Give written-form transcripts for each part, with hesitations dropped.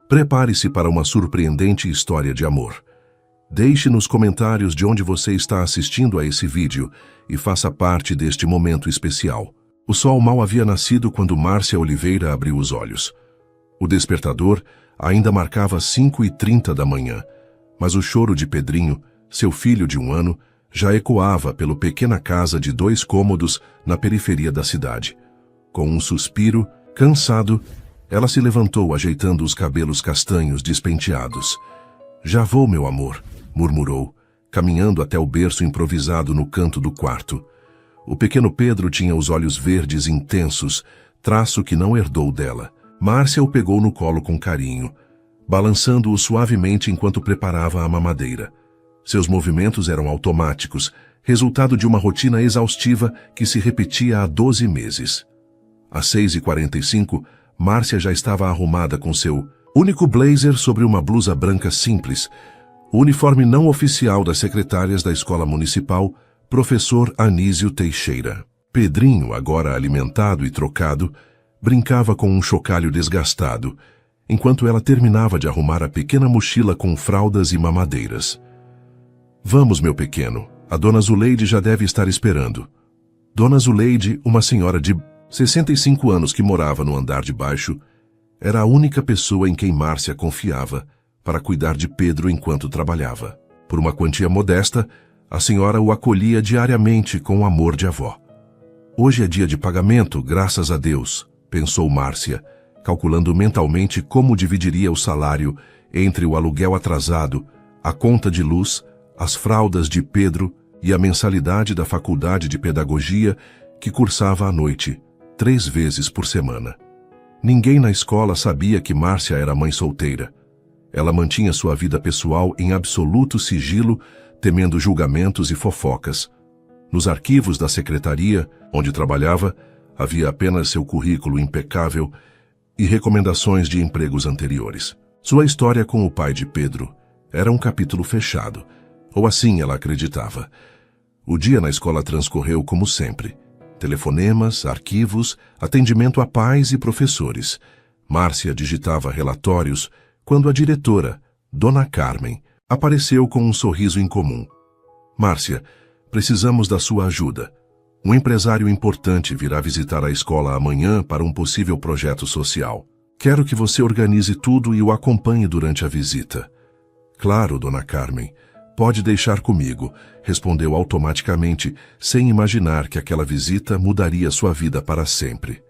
Prepare-se para uma surpreendente história de amor. Deixe nos comentários de onde você está assistindo a esse vídeo e faça parte deste momento especial. O sol mal havia nascido quando Márcia Oliveira abriu os olhos. O despertador ainda marcava 5h30 da manhã, mas o choro de Pedrinho, seu filho de 1 ano, já ecoava pela pequena casa de 2 cômodos na periferia da cidade. Com um suspiro, cansado, ela se levantou ajeitando os cabelos castanhos despenteados. "Já vou, meu amor", murmurou, caminhando até o berço improvisado no canto do quarto. O pequeno Pedro tinha os olhos verdes intensos, traço que não herdou dela. Márcia o pegou no colo com carinho, balançando-o suavemente enquanto preparava a mamadeira. Seus movimentos eram automáticos, resultado de uma rotina exaustiva que se repetia há 12 meses. Às 6h45, Márcia já estava arrumada com seu único blazer sobre uma blusa branca simples, o uniforme não oficial das secretárias da escola municipal, professor Anísio Teixeira. Pedrinho, agora alimentado e trocado, brincava com um chocalho desgastado, enquanto ela terminava de arrumar a pequena mochila com fraldas e mamadeiras. "Vamos, meu pequeno, a Dona Zuleide já deve estar esperando." Dona Zuleide, uma senhora de 65 anos que morava no andar de baixo, era a única pessoa em quem Márcia confiava para cuidar de Pedro enquanto trabalhava. Por uma quantia modesta, a senhora o acolhia diariamente com o amor de avó. "Hoje é dia de pagamento, graças a Deus", pensou Márcia, calculando mentalmente como dividiria o salário entre o aluguel atrasado, a conta de luz, as fraldas de Pedro e a mensalidade da faculdade de pedagogia que cursava à noite, 3 vezes por semana. Ninguém na escola sabia que Márcia era mãe solteira. Ela mantinha sua vida pessoal em absoluto sigilo, temendo julgamentos e fofocas. Nos arquivos da secretaria, onde trabalhava, havia apenas seu currículo impecável e recomendações de empregos anteriores. Sua história com o pai de Pedro era um capítulo fechado, ou assim ela acreditava. O dia na escola transcorreu como sempre. Telefonemas, arquivos, atendimento a pais e professores. Márcia digitava relatórios quando a diretora, Dona Carmen, apareceu com um sorriso incomum. "Márcia, precisamos da sua ajuda. Um empresário importante virá visitar a escola amanhã para um possível projeto social. Quero que você organize tudo e o acompanhe durante a visita." "Claro, Dona Carmen. Pode deixar comigo", respondeu automaticamente, sem imaginar que aquela visita mudaria sua vida para sempre.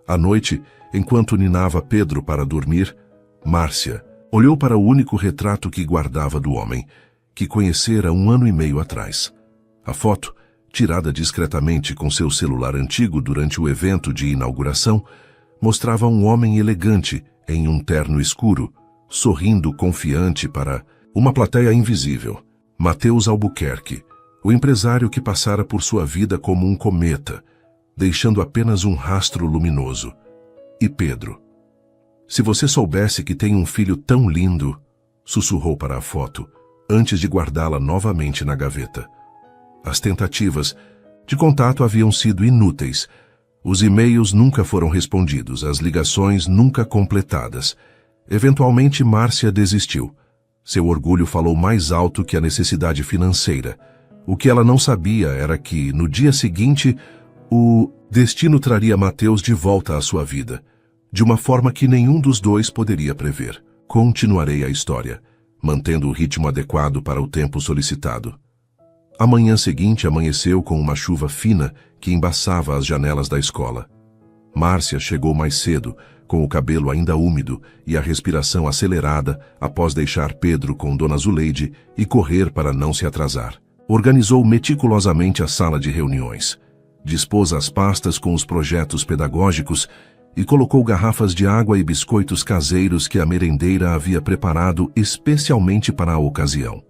À noite, enquanto ninava Pedro para dormir, Márcia olhou para o único retrato que guardava do homem, que conhecera 1 ano e meio atrás. A foto, tirada discretamente com seu celular antigo durante o evento de inauguração, mostrava um homem elegante em um terno escuro, sorrindo confiante para uma plateia invisível. Matheus Albuquerque, o empresário que passara por sua vida como um cometa, deixando apenas um rastro luminoso. E Pedro. "Se você soubesse que tem um filho tão lindo", sussurrou para a foto, antes de guardá-la novamente na gaveta. As tentativas de contato haviam sido inúteis. Os e-mails nunca foram respondidos, as ligações nunca completadas. Eventualmente, Márcia desistiu. Seu orgulho falou mais alto que a necessidade financeira. O que ela não sabia era que, no dia seguinte, o destino traria Matheus de volta à sua vida, de uma forma que nenhum dos dois poderia prever. Continuarei a história, mantendo o ritmo adequado para o tempo solicitado. A manhã seguinte amanheceu com uma chuva fina que embaçava as janelas da escola. Márcia chegou mais cedo, com o cabelo ainda úmido e a respiração acelerada após deixar Pedro com Dona Zuleide e correr para não se atrasar. Organizou meticulosamente a sala de reuniões. Dispôs as pastas com os projetos pedagógicos e colocou garrafas de água e biscoitos caseiros que a merendeira havia preparado especialmente para a ocasião.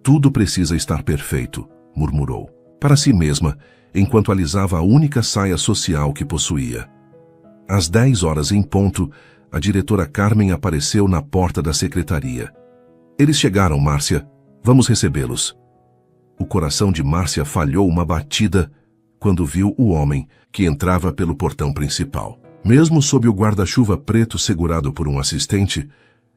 "Tudo precisa estar perfeito", murmurou, para si mesma, enquanto alisava a única saia social que possuía. Às 10 horas em ponto, a diretora Carmen apareceu na porta da secretaria. "Eles chegaram, Márcia. Vamos recebê-los." O coração de Márcia falhou uma batida quando viu o homem que entrava pelo portão principal. Mesmo sob o guarda-chuva preto segurado por um assistente,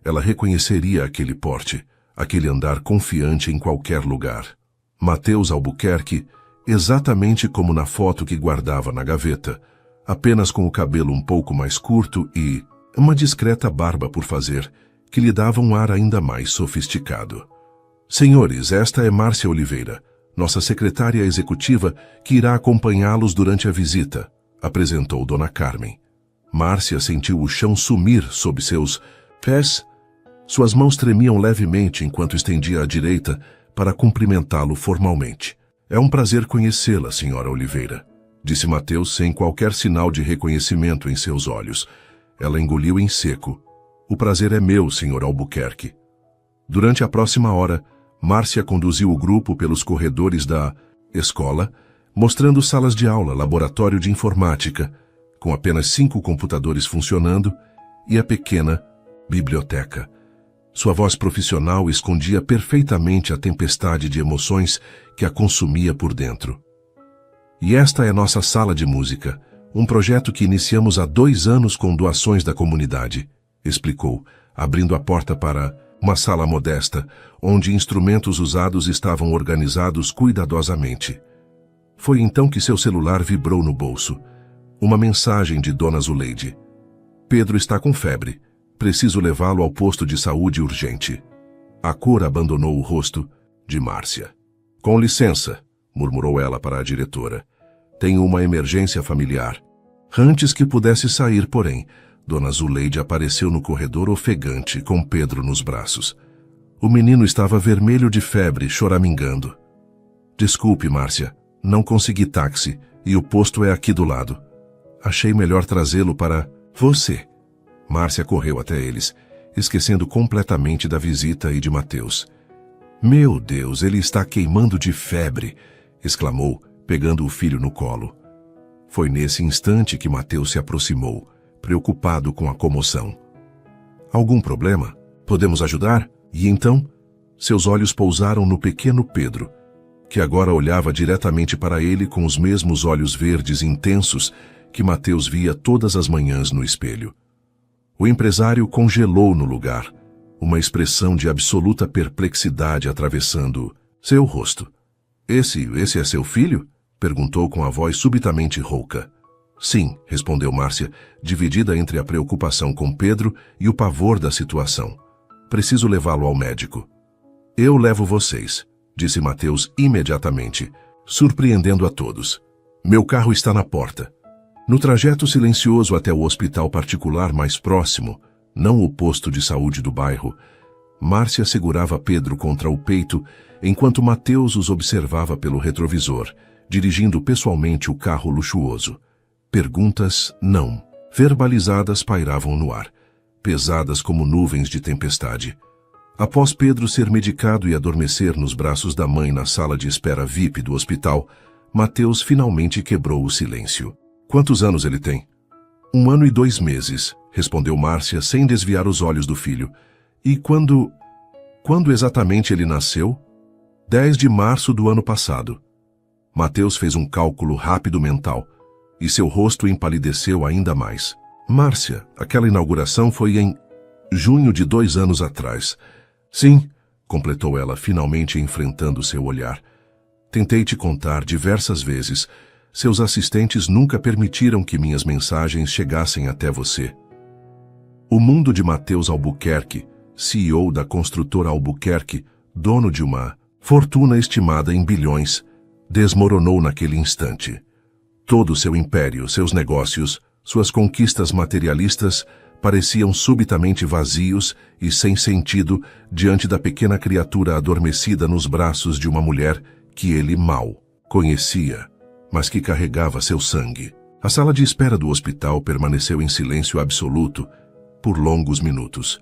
ela reconheceria aquele porte, aquele andar confiante em qualquer lugar. Mateus Albuquerque, exatamente como na foto que guardava na gaveta, apenas com o cabelo um pouco mais curto e uma discreta barba por fazer, que lhe dava um ar ainda mais sofisticado. Senhores, esta é Márcia Oliveira, nossa secretária executiva que irá acompanhá-los durante a visita, apresentou Dona Carmen. Márcia sentiu o chão sumir sob seus pés. Suas mãos tremiam levemente enquanto estendia à direita para cumprimentá-lo formalmente. É um prazer conhecê-la, senhora Oliveira, disse Mateus sem qualquer sinal de reconhecimento em seus olhos. Ela engoliu em seco. O prazer é meu, senhor Albuquerque. Durante a próxima hora, Márcia conduziu o grupo pelos corredores da escola, mostrando salas de aula, laboratório de informática, com apenas 5 computadores funcionando, e a pequena biblioteca. Sua voz profissional escondia perfeitamente a tempestade de emoções que a consumia por dentro. E esta é nossa sala de música, um projeto que iniciamos há 2 anos com doações da comunidade, explicou, abrindo a porta para uma sala modesta, onde instrumentos usados estavam organizados cuidadosamente. Foi então que seu celular vibrou no bolso. Uma mensagem de Dona Zuleide. Pedro está com febre. Preciso levá-lo ao posto de saúde urgente. A cor abandonou o rosto de Márcia. Com licença, murmurou ela para a diretora. Tenho uma emergência familiar. Antes que pudesse sair, porém, Dona Zuleide apareceu no corredor ofegante, com Pedro nos braços. O menino estava vermelho de febre, choramingando. Desculpe, Márcia, não consegui táxi e o posto é aqui do lado. Achei melhor trazê-lo para você. Márcia correu até eles, esquecendo completamente da visita e de Mateus. Meu Deus, ele está queimando de febre, exclamou, pegando o filho no colo. Foi nesse instante que Mateus se aproximou, preocupado com a comoção. Algum problema? Podemos ajudar? E então, seus olhos pousaram no pequeno Pedro, que agora olhava diretamente para ele com os mesmos olhos verdes intensos que Mateus via todas as manhãs no espelho. O empresário congelou no lugar, uma expressão de absoluta perplexidade atravessando seu rosto. Esse é seu filho? Perguntou com a voz subitamente rouca. Sim, respondeu Márcia, dividida entre a preocupação com Pedro e o pavor da situação. Preciso levá-lo ao médico. Eu levo vocês, disse Mateus imediatamente, surpreendendo a todos. Meu carro está na porta. No trajeto silencioso até o hospital particular mais próximo, não o posto de saúde do bairro, Márcia segurava Pedro contra o peito enquanto Mateus os observava pelo retrovisor, dirigindo pessoalmente o carro luxuoso. Perguntas não, verbalizadas pairavam no ar, pesadas como nuvens de tempestade. Após Pedro ser medicado e adormecer nos braços da mãe na sala de espera VIP do hospital, Mateus finalmente quebrou o silêncio. Quantos anos ele tem? 1 ano e 2 meses, respondeu Márcia sem desviar os olhos do filho. E quando exatamente ele nasceu? 10 de março do ano passado. Mateus fez um cálculo rápido mental, e seu rosto empalideceu ainda mais. Márcia, aquela inauguração foi em junho de 2 anos atrás. Sim, completou ela, finalmente enfrentando seu olhar. Tentei te contar diversas vezes. Seus assistentes nunca permitiram que minhas mensagens chegassem até você. O mundo de Mateus Albuquerque, CEO da construtora Albuquerque, dono de uma fortuna estimada em bilhões, desmoronou naquele instante. Todo seu império, seus negócios, suas conquistas materialistas pareciam subitamente vazios e sem sentido diante da pequena criatura adormecida nos braços de uma mulher que ele mal conhecia, mas que carregava seu sangue. A sala de espera do hospital permaneceu em silêncio absoluto por longos minutos.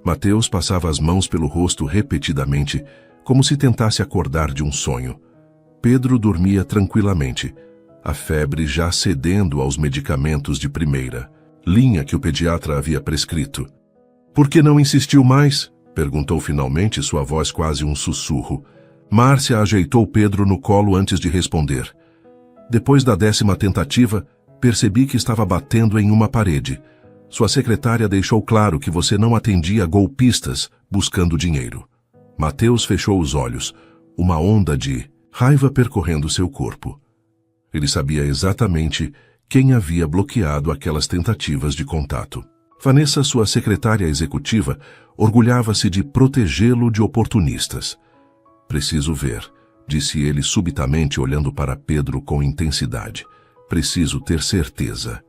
Mateus passava as mãos pelo rosto repetidamente, como se tentasse acordar de um sonho. Pedro dormia tranquilamente, a febre já cedendo aos medicamentos de primeira linha que o pediatra havia prescrito. Por que não insistiu mais? Perguntou finalmente, sua voz quase um sussurro. Márcia ajeitou Pedro no colo antes de responder. Depois da 10ª tentativa, Percebi que estava batendo em uma parede. Sua secretária deixou claro que você não atendia golpistas buscando dinheiro. Mateus fechou os olhos, uma onda de raiva percorrendo seu corpo. Ele sabia exatamente quem havia bloqueado aquelas tentativas de contato. Vanessa, sua secretária executiva, orgulhava-se de protegê-lo de oportunistas. Preciso ver, disse ele subitamente olhando para Pedro com intensidade. Preciso ter certeza.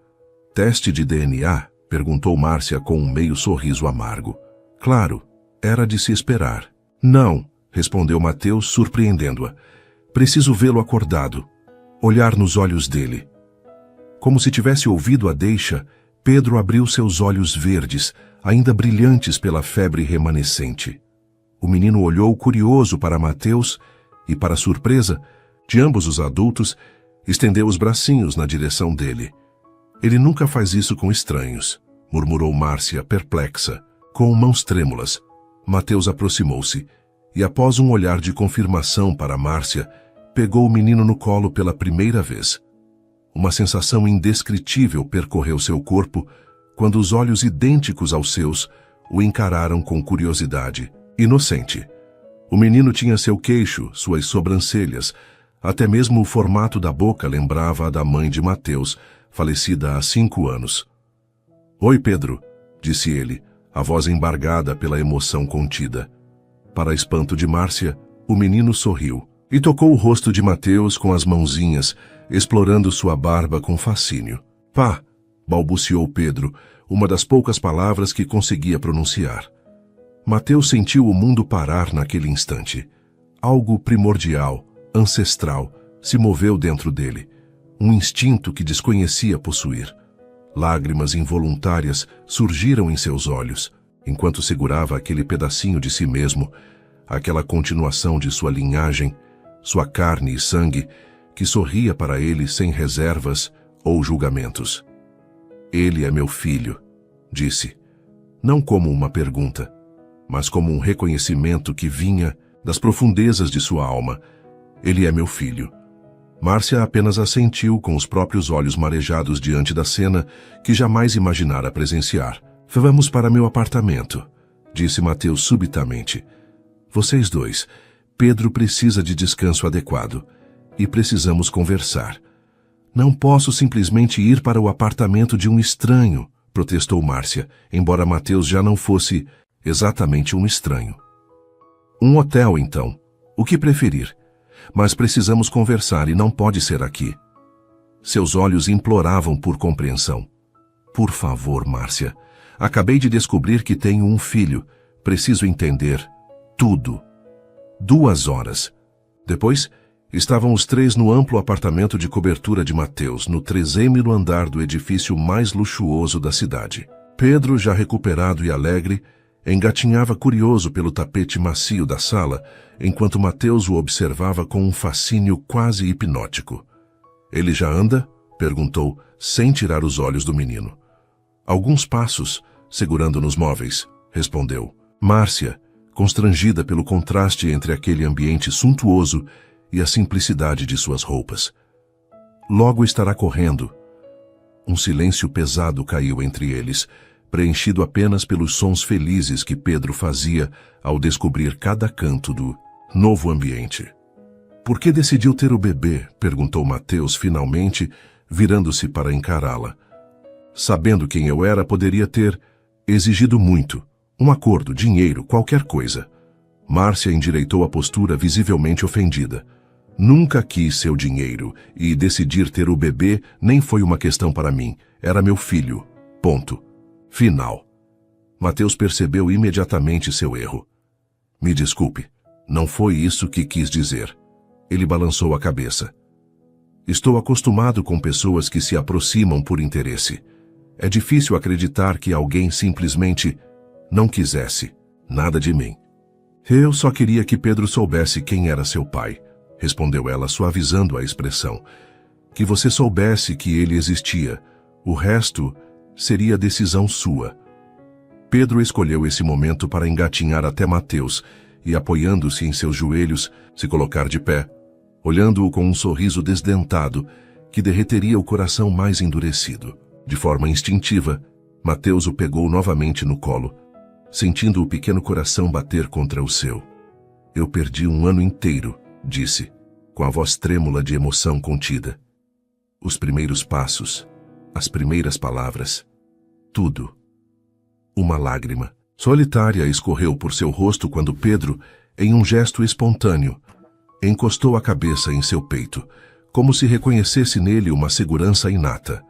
Teste de DNA? Perguntou Márcia com um meio sorriso amargo. Claro, era de se esperar. Não, respondeu Mateus, surpreendendo-a. Preciso vê-lo acordado. Olhar nos olhos dele. Como se tivesse ouvido a deixa, Pedro abriu seus olhos verdes, ainda brilhantes pela febre remanescente. O menino olhou curioso para Mateus e, para surpresa de ambos os adultos, estendeu os bracinhos na direção dele. Ele nunca faz isso com estranhos, murmurou Márcia, perplexa, com mãos trêmulas. Mateus aproximou-se e, após um olhar de confirmação para Márcia, pegou o menino no colo pela primeira vez. Uma sensação indescritível percorreu seu corpo quando os olhos idênticos aos seus o encararam com curiosidade, inocente. O menino tinha seu queixo, suas sobrancelhas, até mesmo o formato da boca lembrava a da mãe de Mateus, falecida há 5 anos. Oi, Pedro, disse ele, a voz embargada pela emoção contida. Para espanto de Márcia, o menino sorriu e tocou o rosto de Mateus com as mãozinhas, explorando sua barba com fascínio. Pá, balbuciou Pedro, uma das poucas palavras que conseguia pronunciar. Mateus sentiu o mundo parar naquele instante. Algo primordial, ancestral, se moveu dentro dele. Um instinto que desconhecia possuir. Lágrimas involuntárias surgiram em seus olhos, enquanto segurava aquele pedacinho de si mesmo, aquela continuação de sua linhagem, sua carne e sangue, que sorria para ele sem reservas ou julgamentos. Ele é meu filho, disse, não como uma pergunta, mas como um reconhecimento que vinha das profundezas de sua alma. Ele é meu filho. Márcia apenas assentiu com os próprios olhos marejados diante da cena que jamais imaginara presenciar. Vamos para meu apartamento, disse Mateus subitamente. Vocês dois, Pedro precisa de descanso adequado. E precisamos conversar. Não posso simplesmente ir para o apartamento de um estranho, protestou Márcia, embora Mateus já não fosse exatamente um estranho. Um hotel, então. O que preferir. Mas precisamos conversar e não pode ser aqui. Seus olhos imploravam por compreensão. Por favor, Márcia. Acabei de descobrir que tenho um filho. Preciso entender tudo. 2 horas. Depois, estavam os 3 no amplo apartamento de cobertura de Mateus, no 3º andar do edifício mais luxuoso da cidade. Pedro, já recuperado e alegre, engatinhava curioso pelo tapete macio da sala, enquanto Mateus o observava com um fascínio quase hipnótico. Ele já anda? Perguntou, sem tirar os olhos do menino. Alguns passos, segurando nos móveis, respondeu. Márcia, constrangida pelo contraste entre aquele ambiente suntuoso e a simplicidade de suas roupas. Logo estará correndo. Um silêncio pesado caiu entre eles, preenchido apenas pelos sons felizes que Pedro fazia ao descobrir cada canto do novo ambiente. Por que decidiu ter o bebê? Perguntou Mateus finalmente, virando-se para encará-la. Sabendo quem eu era, poderia ter exigido muito. Um acordo, dinheiro, qualquer coisa. Márcia endireitou a postura visivelmente ofendida. Nunca quis seu dinheiro, e decidir ter o bebê nem foi uma questão para mim. Era meu filho. Ponto. Final. Mateus percebeu imediatamente seu erro. Me desculpe, não foi isso que quis dizer. Ele balançou a cabeça. Estou acostumado com pessoas que se aproximam por interesse. É difícil acreditar que alguém simplesmente não quisesse nada de mim. Eu só queria que Pedro soubesse quem era seu pai, respondeu ela, suavizando a expressão. Que você soubesse que ele existia. O resto seria decisão sua. Pedro escolheu esse momento para engatinhar até Mateus e, apoiando-se em seus joelhos, se colocar de pé, olhando-o com um sorriso desdentado que derreteria o coração mais endurecido. De forma instintiva, Mateus o pegou novamente no colo, sentindo o pequeno coração bater contra o seu. Eu perdi um ano inteiro, disse, com a voz trêmula de emoção contida. Os primeiros passos, as primeiras palavras, tudo. Uma lágrima solitária escorreu por seu rosto quando Pedro, em um gesto espontâneo, encostou a cabeça em seu peito, como se reconhecesse nele uma segurança inata.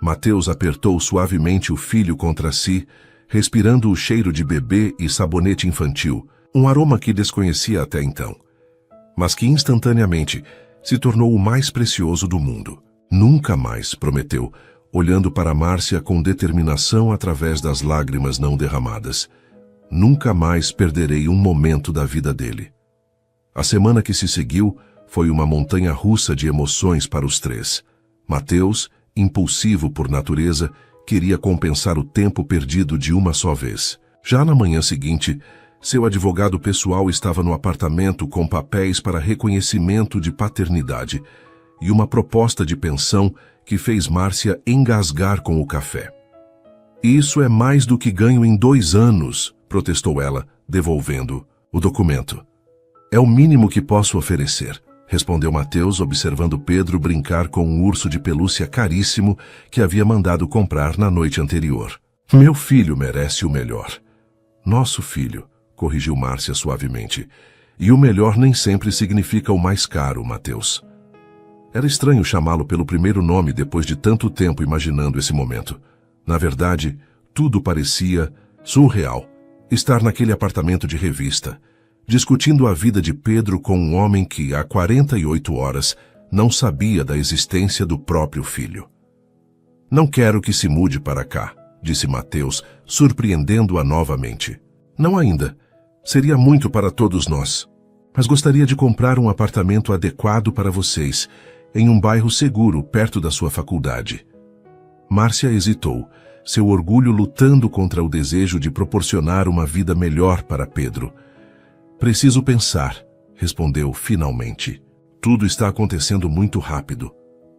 Mateus apertou suavemente o filho contra si, respirando o cheiro de bebê e sabonete infantil, um aroma que desconhecia até então, mas que instantaneamente se tornou o mais precioso do mundo. Nunca mais, prometeu, olhando para Márcia com determinação através das lágrimas não derramadas. Nunca mais perderei um momento da vida dele. A semana que se seguiu foi uma montanha-russa de emoções para os três. Mateus, impulsivo por natureza, queria compensar o tempo perdido de uma só vez. Já na manhã seguinte, seu advogado pessoal estava no apartamento com papéis para reconhecimento de paternidade e uma proposta de pensão que fez Márcia engasgar com o café. Isso é mais do que ganho em 2 anos, protestou ela, devolvendo o documento. É o mínimo que posso oferecer, respondeu Mateus, observando Pedro brincar com um urso de pelúcia caríssimo que havia mandado comprar na noite anterior. Meu filho merece o melhor. Nosso filho, corrigiu Márcia suavemente. E o melhor nem sempre significa o mais caro, Mateus. Era estranho chamá-lo pelo primeiro nome depois de tanto tempo imaginando esse momento. Na verdade, tudo parecia surreal. Estar naquele apartamento de revista, discutindo a vida de Pedro com um homem que, há 48 horas, não sabia da existência do próprio filho. Não quero que se mude para cá, disse Mateus, surpreendendo-a novamente. Não ainda. Seria muito para todos nós. Mas gostaria de comprar um apartamento adequado para vocês, em um bairro seguro, perto da sua faculdade. Márcia hesitou, seu orgulho lutando contra o desejo de proporcionar uma vida melhor para Pedro. Preciso pensar, respondeu finalmente. Tudo está acontecendo muito rápido.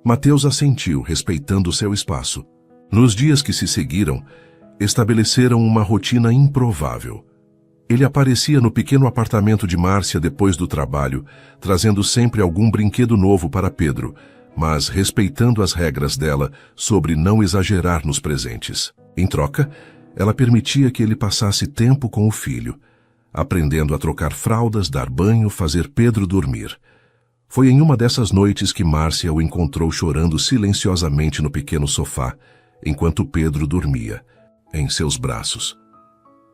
Mateus assentiu, respeitando seu espaço. Nos dias que se seguiram, estabeleceram uma rotina improvável. Ele aparecia no pequeno apartamento de Márcia depois do trabalho, trazendo sempre algum brinquedo novo para Pedro, mas respeitando as regras dela sobre não exagerar nos presentes. Em troca, ela permitia que ele passasse tempo com o filho, aprendendo a trocar fraldas, dar banho, fazer Pedro dormir. Foi em uma dessas noites que Márcia o encontrou chorando silenciosamente no pequeno sofá, enquanto Pedro dormia, em seus braços.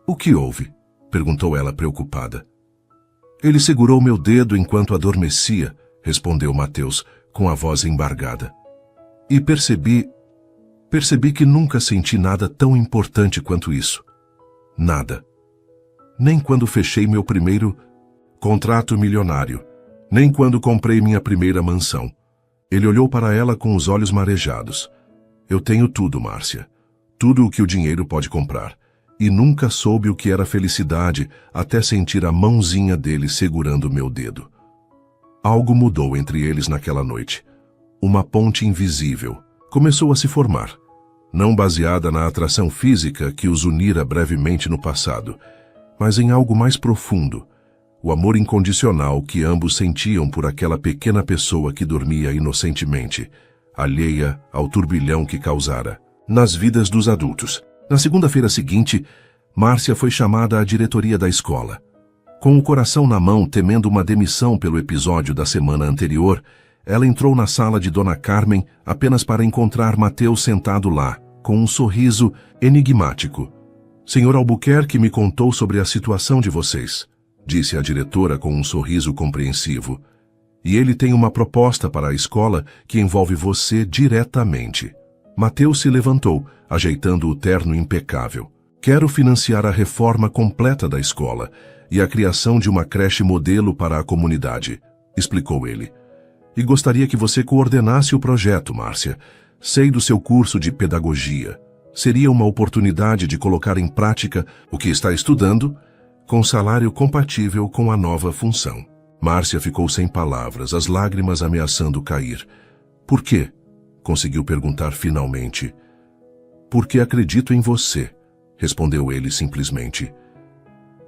O que houve? Perguntou ela preocupada. Ele segurou meu dedo enquanto adormecia, respondeu Mateus, com a voz embargada. E percebi que nunca senti nada tão importante quanto isso. Nada. Nem quando fechei meu primeiro contrato milionário, nem quando comprei minha primeira mansão. Ele olhou para ela com os olhos marejados. Eu tenho tudo, Márcia. Tudo o que o dinheiro pode comprar. E nunca soube o que era felicidade até sentir a mãozinha dele segurando meu dedo. Algo mudou entre eles naquela noite. Uma ponte invisível começou a se formar, não baseada na atração física que os unira brevemente no passado, mas em algo mais profundo, o amor incondicional que ambos sentiam por aquela pequena pessoa que dormia inocentemente, alheia ao turbilhão que causara nas vidas dos adultos. Na segunda-feira seguinte, Márcia foi chamada à diretoria da escola. Com o coração na mão, temendo uma demissão pelo episódio da semana anterior, ela entrou na sala de Dona Carmen apenas para encontrar Mateus sentado lá, com um sorriso enigmático. Senhor Albuquerque me contou sobre a situação de vocês, disse a diretora com um sorriso compreensivo. E ele tem uma proposta para a escola que envolve você diretamente. Mateus se levantou, ajeitando o terno impecável. Quero financiar a reforma completa da escola e a criação de uma creche modelo para a comunidade, explicou ele. E gostaria que você coordenasse o projeto, Márcia. Sei do seu curso de pedagogia. Seria uma oportunidade de colocar em prática o que está estudando, com salário compatível com a nova função. Márcia ficou sem palavras, as lágrimas ameaçando cair. Por quê? Conseguiu perguntar finalmente. Porque acredito em você, respondeu ele simplesmente.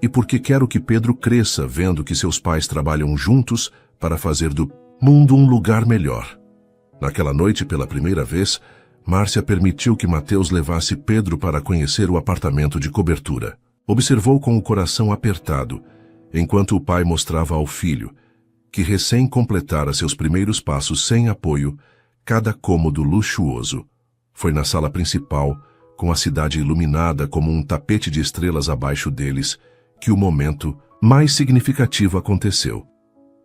E porque quero que Pedro cresça vendo que seus pais trabalham juntos para fazer do mundo um lugar melhor. Naquela noite, pela primeira vez, Márcia permitiu que Mateus levasse Pedro para conhecer o apartamento de cobertura. Observou com o coração apertado, enquanto o pai mostrava ao filho, que recém completara seus primeiros passos sem apoio, cada cômodo luxuoso. Foi na sala principal, com a cidade iluminada como um tapete de estrelas abaixo deles, que o momento mais significativo aconteceu.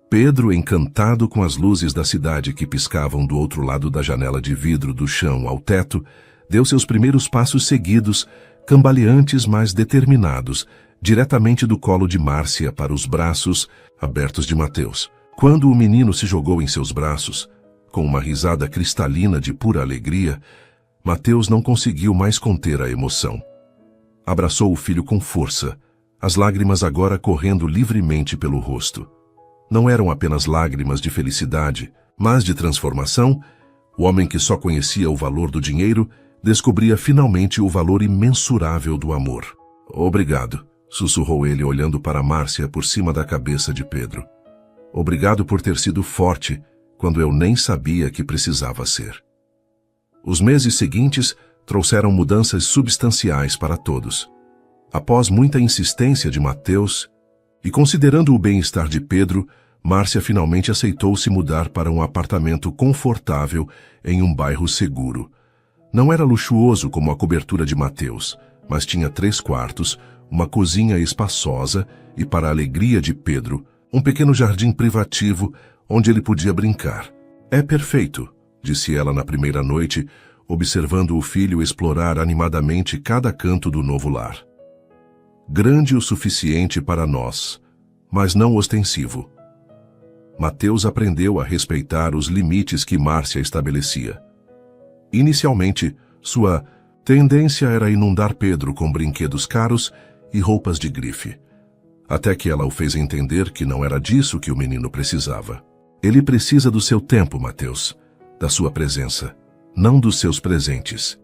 Pedro, encantado com as luzes da cidade que piscavam do outro lado da janela de vidro do chão ao teto, deu seus primeiros passos seguidos, cambaleantes mas determinados, diretamente do colo de Márcia para os braços abertos de Mateus. Quando o menino se jogou em seus braços, com uma risada cristalina de pura alegria, Mateus não conseguiu mais conter a emoção. Abraçou o filho com força, as lágrimas agora correndo livremente pelo rosto. Não eram apenas lágrimas de felicidade, mas de transformação. O homem que só conhecia o valor do dinheiro descobria finalmente o valor imensurável do amor. Obrigado, sussurrou ele olhando para Márcia por cima da cabeça de Pedro. Obrigado por ter sido forte quando eu nem sabia que precisava ser. Os meses seguintes trouxeram mudanças substanciais para todos. Após muita insistência de Mateus, e considerando o bem-estar de Pedro, Márcia finalmente aceitou se mudar para um apartamento confortável em um bairro seguro. Não era luxuoso como a cobertura de Mateus, mas tinha 3 quartos, uma cozinha espaçosa e, para a alegria de Pedro, um pequeno jardim privativo onde ele podia brincar. É perfeito, disse ela na primeira noite, observando o filho explorar animadamente cada canto do novo lar. Grande o suficiente para nós, mas não ostensivo. Mateus aprendeu a respeitar os limites que Márcia estabelecia. Inicialmente, sua tendência era inundar Pedro com brinquedos caros e roupas de grife, até que ela o fez entender que não era disso que o menino precisava. Ele precisa do seu tempo, Mateus, da sua presença, não dos seus presentes.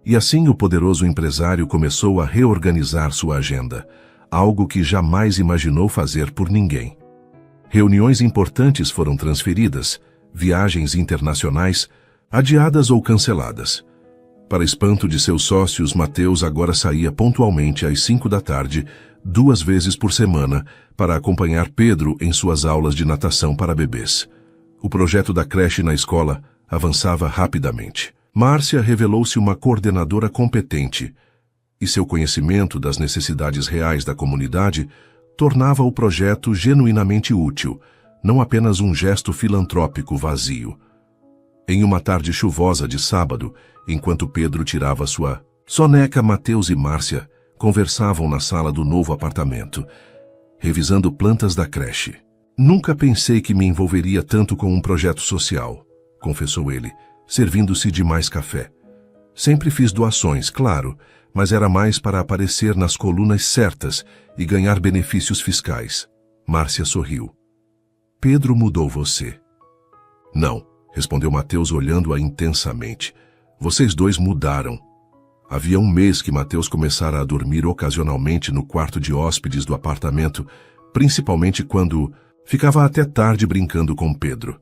E assim o poderoso empresário começou a reorganizar sua agenda, algo que jamais imaginou fazer por ninguém. Reuniões importantes foram transferidas, viagens internacionais adiadas ou canceladas. Para espanto de seus sócios, Mateus agora saía pontualmente às 5 da tarde, 2 vezes por semana, para acompanhar Pedro em suas aulas de natação para bebês. O projeto da creche na escola avançava rapidamente. Márcia revelou-se uma coordenadora competente, e seu conhecimento das necessidades reais da comunidade tornava o projeto genuinamente útil, não apenas um gesto filantrópico vazio. Em uma tarde chuvosa de sábado, enquanto Pedro tirava sua soneca, Mateus e Márcia conversavam na sala do novo apartamento, revisando plantas da creche. Nunca pensei que me envolveria tanto com um projeto social, confessou ele, servindo-se de mais café. Sempre fiz doações, claro, mas era mais para aparecer nas colunas certas e ganhar benefícios fiscais. Márcia sorriu. Pedro mudou você. Não, respondeu Mateus olhando-a intensamente. Vocês dois mudaram. Havia 1 mês que Mateus começara a dormir ocasionalmente no quarto de hóspedes do apartamento, principalmente quando ficava até tarde brincando com Pedro.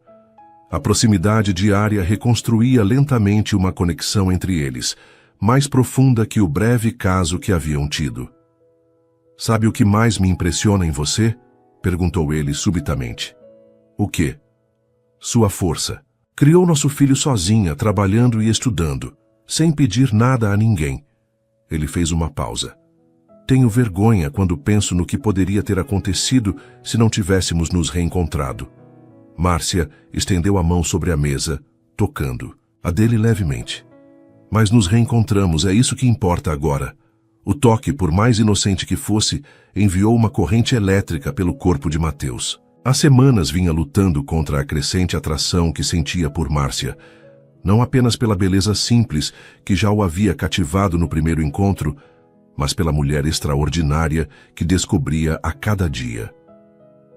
A proximidade diária reconstruía lentamente uma conexão entre eles, mais profunda que o breve caso que haviam tido. Sabe o que mais me impressiona em você? Perguntou ele subitamente. O quê? Sua força. Criou nosso filho sozinha, trabalhando e estudando, sem pedir nada a ninguém. Ele fez uma pausa. Tenho vergonha quando penso no que poderia ter acontecido se não tivéssemos nos reencontrado. Márcia estendeu a mão sobre a mesa, tocando, a dele levemente. Mas nos reencontramos, é isso que importa agora. O toque, por mais inocente que fosse, enviou uma corrente elétrica pelo corpo de Mateus. Há semanas vinha lutando contra a crescente atração que sentia por Márcia, não apenas pela beleza simples que já o havia cativado no primeiro encontro, mas pela mulher extraordinária que descobria a cada dia.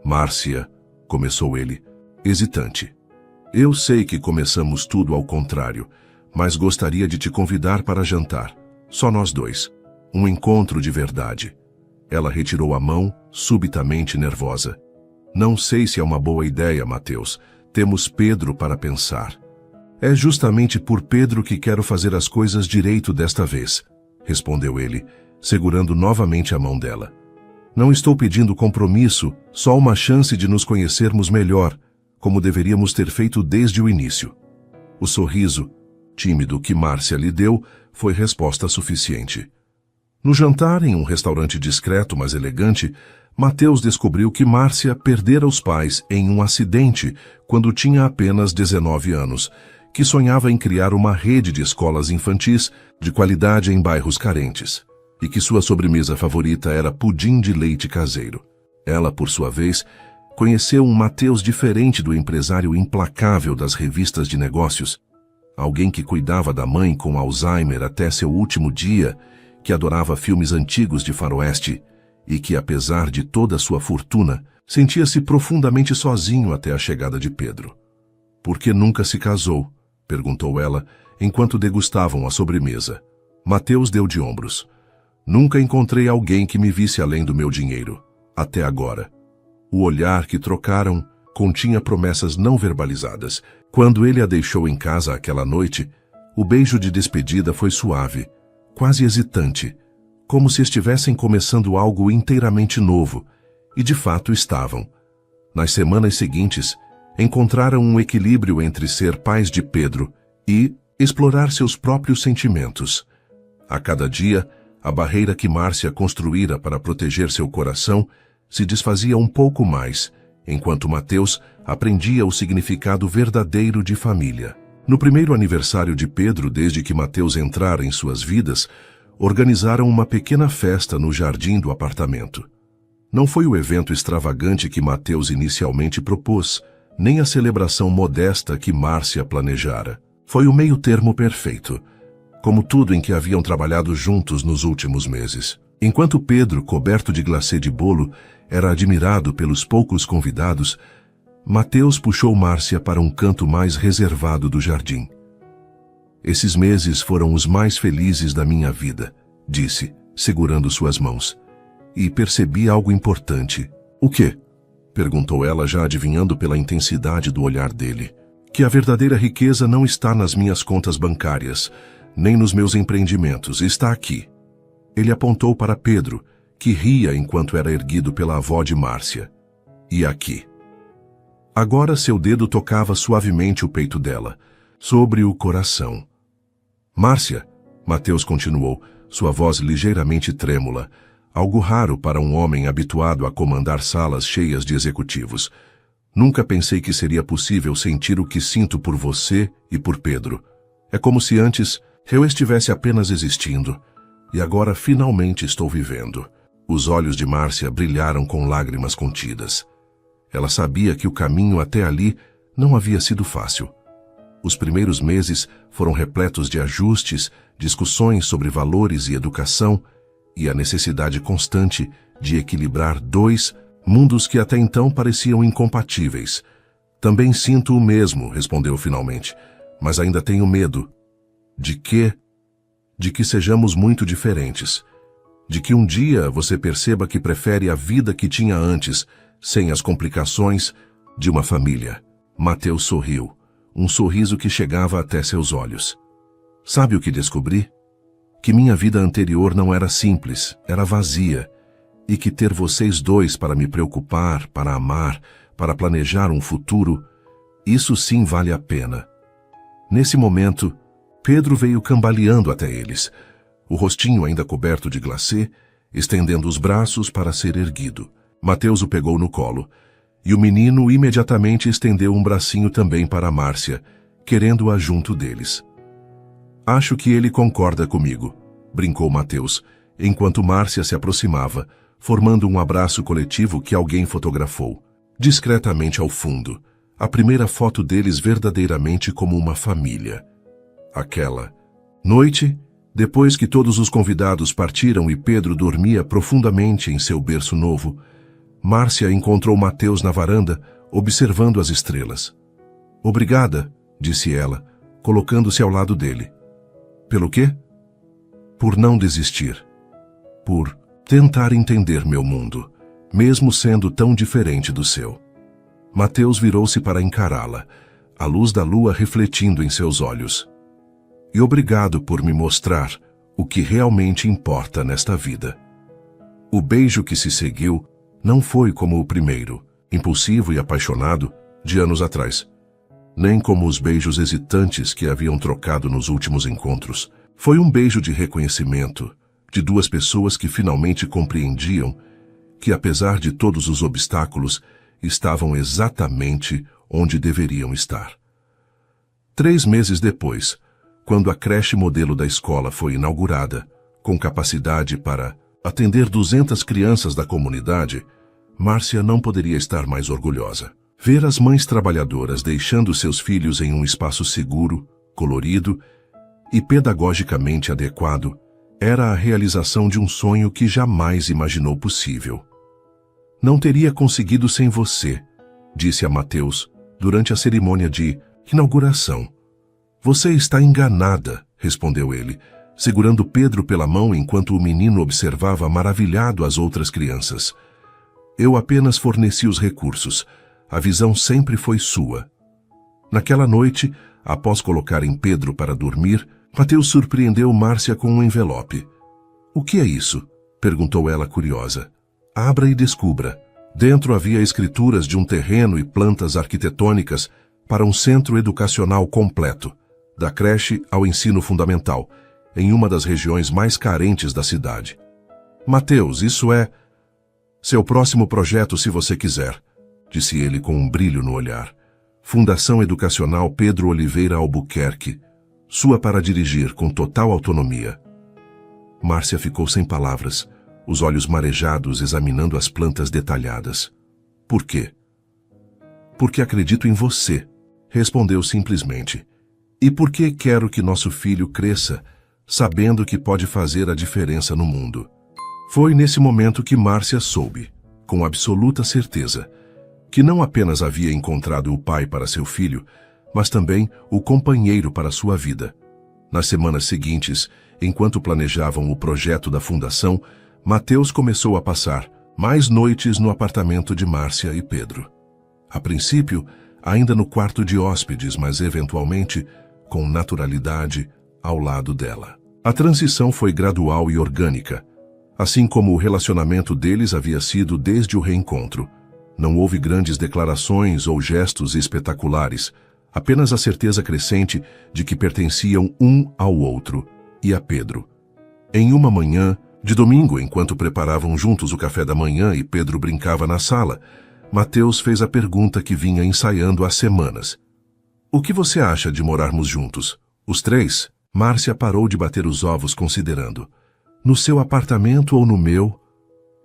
Márcia, começou ele, hesitante. Eu sei que começamos tudo ao contrário, mas gostaria de te convidar para jantar. Só nós dois. Um encontro de verdade. Ela retirou a mão, subitamente nervosa. Não sei se é uma boa ideia, Mateus. Temos Pedro para pensar. É justamente por Pedro que quero fazer as coisas direito desta vez, respondeu ele, segurando novamente a mão dela. Não estou pedindo compromisso, só uma chance de nos conhecermos melhor, como deveríamos ter feito desde o início. O sorriso, tímido, que Márcia lhe deu, foi resposta suficiente. No jantar, em um restaurante discreto, mas elegante, Mateus descobriu que Márcia perdera os pais em um acidente quando tinha apenas 19 anos, que sonhava em criar uma rede de escolas infantis de qualidade em bairros carentes, e que sua sobremesa favorita era pudim de leite caseiro. Ela, por sua vez, conheceu um Mateus diferente do empresário implacável das revistas de negócios, alguém que cuidava da mãe com Alzheimer até seu último dia, que adorava filmes antigos de faroeste e que, apesar de toda sua fortuna, sentia-se profundamente sozinho até a chegada de Pedro. «Por que nunca se casou?» perguntou ela, enquanto degustavam a sobremesa. Mateus deu de ombros. «Nunca encontrei alguém que me visse além do meu dinheiro, até agora.» O olhar que trocaram continha promessas não verbalizadas. Quando ele a deixou em casa aquela noite, o beijo de despedida foi suave, quase hesitante, como se estivessem começando algo inteiramente novo, e de fato estavam. Nas semanas seguintes, encontraram um equilíbrio entre ser pais de Pedro e explorar seus próprios sentimentos. A cada dia, a barreira que Márcia construíra para proteger seu coração se desfazia um pouco mais, enquanto Mateus aprendia o significado verdadeiro de família. No primeiro aniversário de Pedro, desde que Mateus entrara em suas vidas, organizaram uma pequena festa no jardim do apartamento. Não foi o evento extravagante que Mateus inicialmente propôs, nem a celebração modesta que Márcia planejara. Foi o meio-termo perfeito, como tudo em que haviam trabalhado juntos nos últimos meses. Enquanto Pedro, coberto de glacê de bolo, era admirado pelos poucos convidados, Mateus puxou Márcia para um canto mais reservado do jardim. «Esses meses foram os mais felizes da minha vida», disse, segurando suas mãos. «E percebi algo importante.» «O quê?» perguntou ela, já adivinhando pela intensidade do olhar dele. «Que a verdadeira riqueza não está nas minhas contas bancárias, nem nos meus empreendimentos, está aqui.» Ele apontou para Pedro, que ria enquanto era erguido pela avó de Márcia. «E aqui.» Agora seu dedo tocava suavemente o peito dela, sobre o coração. «Márcia», Mateus continuou, sua voz ligeiramente trêmula, algo raro para um homem habituado a comandar salas cheias de executivos. «Nunca pensei que seria possível sentir o que sinto por você e por Pedro. É como se antes eu estivesse apenas existindo, e agora finalmente estou vivendo.» Os olhos de Márcia brilharam com lágrimas contidas. Ela sabia que o caminho até ali não havia sido fácil. Os primeiros meses foram repletos de ajustes, discussões sobre valores e educação, e a necessidade constante de equilibrar dois mundos que até então pareciam incompatíveis. «Também sinto o mesmo», respondeu finalmente, «mas ainda tenho medo.» «De quê?» «De que sejamos muito diferentes. De que um dia você perceba que prefere a vida que tinha antes, sem as complicações de uma família.» Mateus sorriu, um sorriso que chegava até seus olhos. «Sabe o que descobri? Que minha vida anterior não era simples, era vazia, e que ter vocês dois para me preocupar, para amar, para planejar um futuro, isso sim vale a pena.» Nesse momento, Pedro veio cambaleando até eles, o rostinho ainda coberto de glacê, estendendo os braços para ser erguido. Mateus o pegou no colo, e o menino imediatamente estendeu um bracinho também para Márcia, querendo-a junto deles. «Acho que ele concorda comigo», brincou Mateus, enquanto Márcia se aproximava, formando um abraço coletivo que alguém fotografou, discretamente ao fundo, a primeira foto deles verdadeiramente como uma família. Aquela noite, depois que todos os convidados partiram e Pedro dormia profundamente em seu berço novo, Márcia encontrou Mateus na varanda, observando as estrelas. Obrigada, disse ela, colocando-se ao lado dele. Pelo quê? Por não desistir. Por tentar entender meu mundo, mesmo sendo tão diferente do seu. Mateus virou-se para encará-la, a luz da lua refletindo em seus olhos. E obrigado por me mostrar o que realmente importa nesta vida. O beijo que se seguiu não foi como o primeiro, impulsivo e apaixonado, de anos atrás. Nem como os beijos hesitantes que haviam trocado nos últimos encontros. Foi um beijo de reconhecimento, de duas pessoas que finalmente compreendiam que, apesar de todos os obstáculos, estavam exatamente onde deveriam estar. 3 meses depois, quando a creche modelo da escola foi inaugurada, com capacidade para atender 200 crianças da comunidade, Márcia não poderia estar mais orgulhosa. Ver as mães trabalhadoras deixando seus filhos em um espaço seguro, colorido e pedagogicamente adequado era a realização de um sonho que jamais imaginou possível. Não teria conseguido sem você, disse a Mateus durante a cerimônia de inauguração. Você está enganada, respondeu ele, segurando Pedro pela mão enquanto o menino observava maravilhado as outras crianças. Eu apenas forneci os recursos. A visão sempre foi sua. Naquela noite, após colocarem Pedro para dormir, Mateus surpreendeu Márcia com um envelope. O que é isso? Perguntou ela curiosa. Abra e descubra. Dentro havia escrituras de um terreno e plantas arquitetônicas para um centro educacional completo, da creche ao ensino fundamental, em uma das regiões mais carentes da cidade. Mateus, isso é seu próximo projeto se você quiser, disse ele com um brilho no olhar. Fundação Educacional Pedro Oliveira Albuquerque, sua para dirigir com total autonomia. Márcia ficou sem palavras, os olhos marejados examinando as plantas detalhadas. Por quê? Porque acredito em você, respondeu simplesmente. E porque quero que nosso filho cresça, sabendo que pode fazer a diferença no mundo. Foi nesse momento que Márcia soube, com absoluta certeza, que não apenas havia encontrado o pai para seu filho, mas também o companheiro para sua vida. Nas semanas seguintes, enquanto planejavam o projeto da fundação, Mateus começou a passar mais noites no apartamento de Márcia e Pedro. A princípio, ainda no quarto de hóspedes, mas eventualmente, com naturalidade, ao lado dela. A transição foi gradual e orgânica, assim como o relacionamento deles havia sido desde o reencontro. Não houve grandes declarações ou gestos espetaculares, apenas a certeza crescente de que pertenciam um ao outro e a Pedro. Em uma manhã, de domingo, enquanto preparavam juntos o café da manhã e Pedro brincava na sala, Mateus fez a pergunta que vinha ensaiando há semanas. O que você acha de morarmos juntos? Os 3? Márcia parou de bater os ovos considerando. No seu apartamento ou no meu?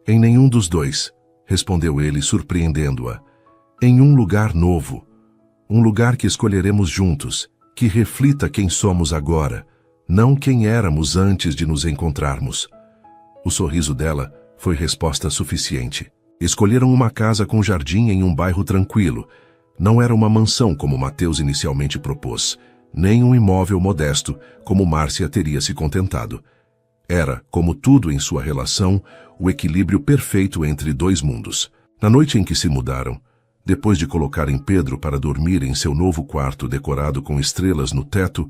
Em nenhum dos 2, respondeu ele surpreendendo-a. Em um lugar novo. Um lugar que escolheremos juntos, que reflita quem somos agora, não quem éramos antes de nos encontrarmos. O sorriso dela foi resposta suficiente. Escolheram uma casa com jardim em um bairro tranquilo. Não era uma mansão como Mateus inicialmente propôs, nem um imóvel modesto como Márcia teria se contentado. Era, como tudo em sua relação, o equilíbrio perfeito entre 2 mundos. Na noite em que se mudaram, depois de colocarem Pedro para dormir em seu novo quarto decorado com estrelas no teto,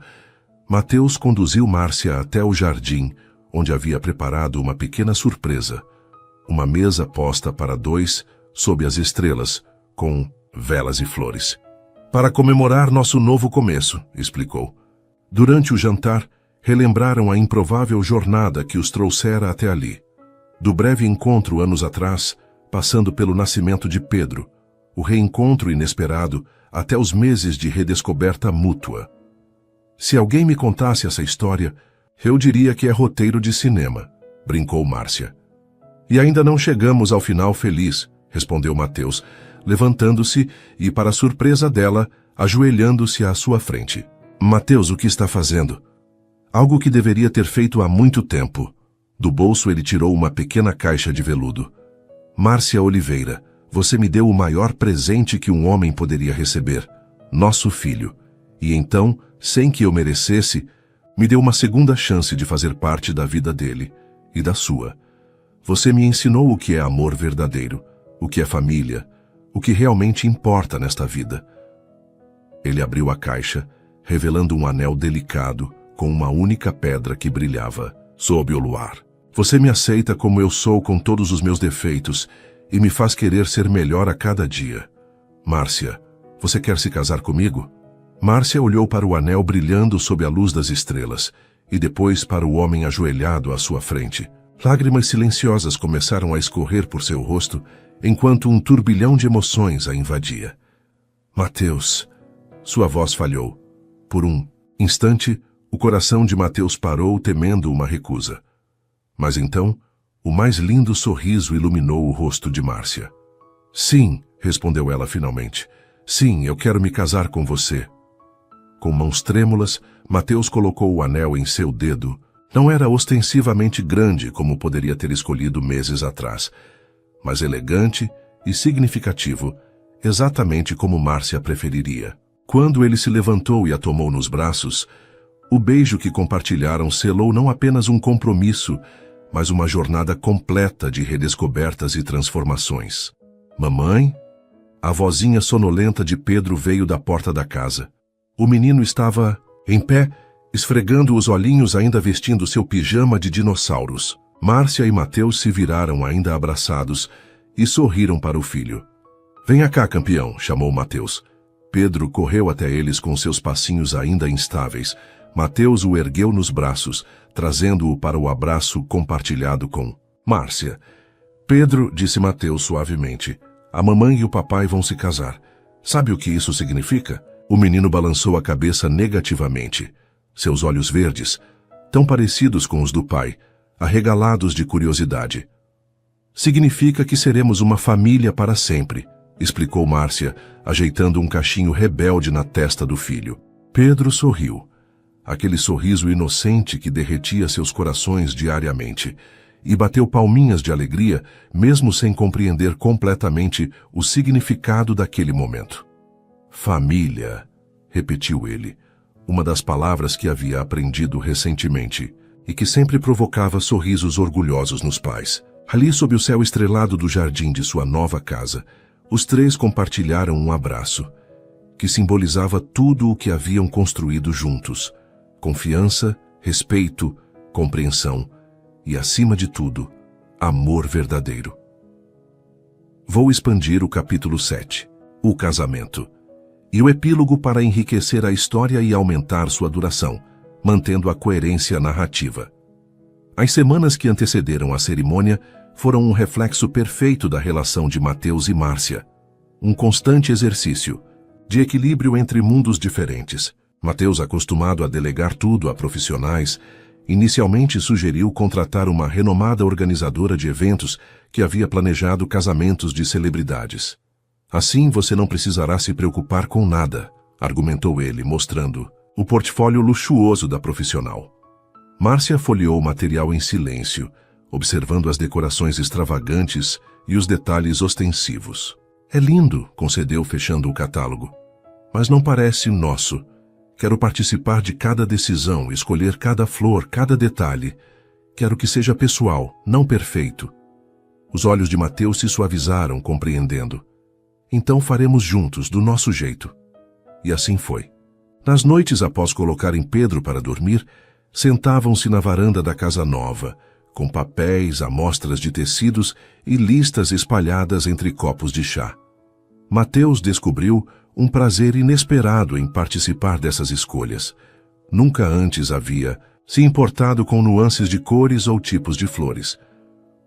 Mateus conduziu Márcia até o jardim, onde havia preparado uma pequena surpresa. Uma mesa posta para 2 sob as estrelas, com velas e flores. Para comemorar nosso novo começo, explicou. Durante o jantar, relembraram a improvável jornada que os trouxera até ali. Do breve encontro anos atrás, passando pelo nascimento de Pedro, o reencontro inesperado, até os meses de redescoberta mútua. Se alguém me contasse essa história, eu diria que é roteiro de cinema, brincou Márcia. E ainda não chegamos ao final feliz, respondeu Mateus, levantando-se e, para surpresa dela, ajoelhando-se à sua frente. Mateus, o que está fazendo? Algo que deveria ter feito há muito tempo. Do bolso ele tirou uma pequena caixa de veludo. Márcia Oliveira, você me deu o maior presente que um homem poderia receber. nosso filho. E então, sem que eu merecesse, me deu uma segunda chance de fazer parte da vida dele e da sua. Você me ensinou o que é amor verdadeiro, o que é família, o que realmente importa nesta vida. Ele abriu a caixa, revelando um anel delicado com uma única pedra que brilhava sob o luar. Você me aceita como eu sou com todos os meus defeitos e me faz querer ser melhor a cada dia. Márcia, você quer se casar comigo? Márcia olhou para o anel brilhando sob a luz das estrelas e depois para o homem ajoelhado à sua frente. Lágrimas silenciosas começaram a escorrer por seu rosto enquanto um turbilhão de emoções a invadia. Mateus, sua voz falhou. Por um instante, o coração de Mateus parou temendo uma recusa. Mas então, o mais lindo sorriso iluminou o rosto de Márcia. Sim, respondeu ela finalmente. Sim, eu quero me casar com você. Com mãos trêmulas, Mateus colocou o anel em seu dedo. Não era ostensivamente grande como poderia ter escolhido meses atrás, mas elegante e significativo, exatamente como Márcia preferiria. Quando ele se levantou e a tomou nos braços, o beijo que compartilharam selou não apenas um compromisso, mas uma jornada completa de redescobertas e transformações. Mamãe? A vozinha sonolenta de Pedro veio da porta da casa. O menino estava em pé, esfregando os olhinhos ainda vestindo seu pijama de dinossauros. Márcia e Mateus se viraram ainda abraçados e sorriram para o filho. Venha cá, campeão, chamou Mateus. Pedro correu até eles com seus passinhos ainda instáveis. Mateus o ergueu nos braços, trazendo-o para o abraço compartilhado com Márcia. Pedro, disse Mateus suavemente, a mamãe e o papai vão se casar. Sabe o que isso significa? O menino balançou a cabeça negativamente. Seus olhos verdes, tão parecidos com os do pai, arregalados de curiosidade. Significa que seremos uma família para sempre, explicou Márcia, ajeitando um cachinho rebelde na testa do filho. Pedro sorriu. Aquele sorriso inocente que derretia seus corações diariamente, e bateu palminhas de alegria, mesmo sem compreender completamente o significado daquele momento. Família, repetiu ele, uma das palavras que havia aprendido recentemente e que sempre provocava sorrisos orgulhosos nos pais. Ali, sob o céu estrelado do jardim de sua nova casa, os três compartilharam um abraço, que simbolizava tudo o que haviam construído juntos: confiança, respeito, compreensão e, acima de tudo, amor verdadeiro. Vou expandir o capítulo 7, o casamento, e o epílogo para enriquecer a história e aumentar sua duração, mantendo a coerência narrativa. As semanas que antecederam a cerimônia foram um reflexo perfeito da relação de Mateus e Márcia, um constante exercício de equilíbrio entre mundos diferentes. Mateus, acostumado a delegar tudo a profissionais, inicialmente sugeriu contratar uma renomada organizadora de eventos que havia planejado casamentos de celebridades. Assim você não precisará se preocupar com nada, argumentou ele, mostrando o portfólio luxuoso da profissional. Márcia folheou o material em silêncio, observando as decorações extravagantes e os detalhes ostensivos. É lindo, concedeu fechando o catálogo. Mas não parece nosso. Quero participar de cada decisão, escolher cada flor, cada detalhe. Quero que seja pessoal, não perfeito. Os olhos de Mateus se suavizaram, compreendendo. Então faremos juntos, do nosso jeito. E assim foi. Nas noites após colocarem Pedro para dormir, sentavam-se na varanda da casa nova, com papéis, amostras de tecidos e listas espalhadas entre copos de chá. Mateus descobriu um prazer inesperado em participar dessas escolhas. Nunca antes havia se importado com nuances de cores ou tipos de flores.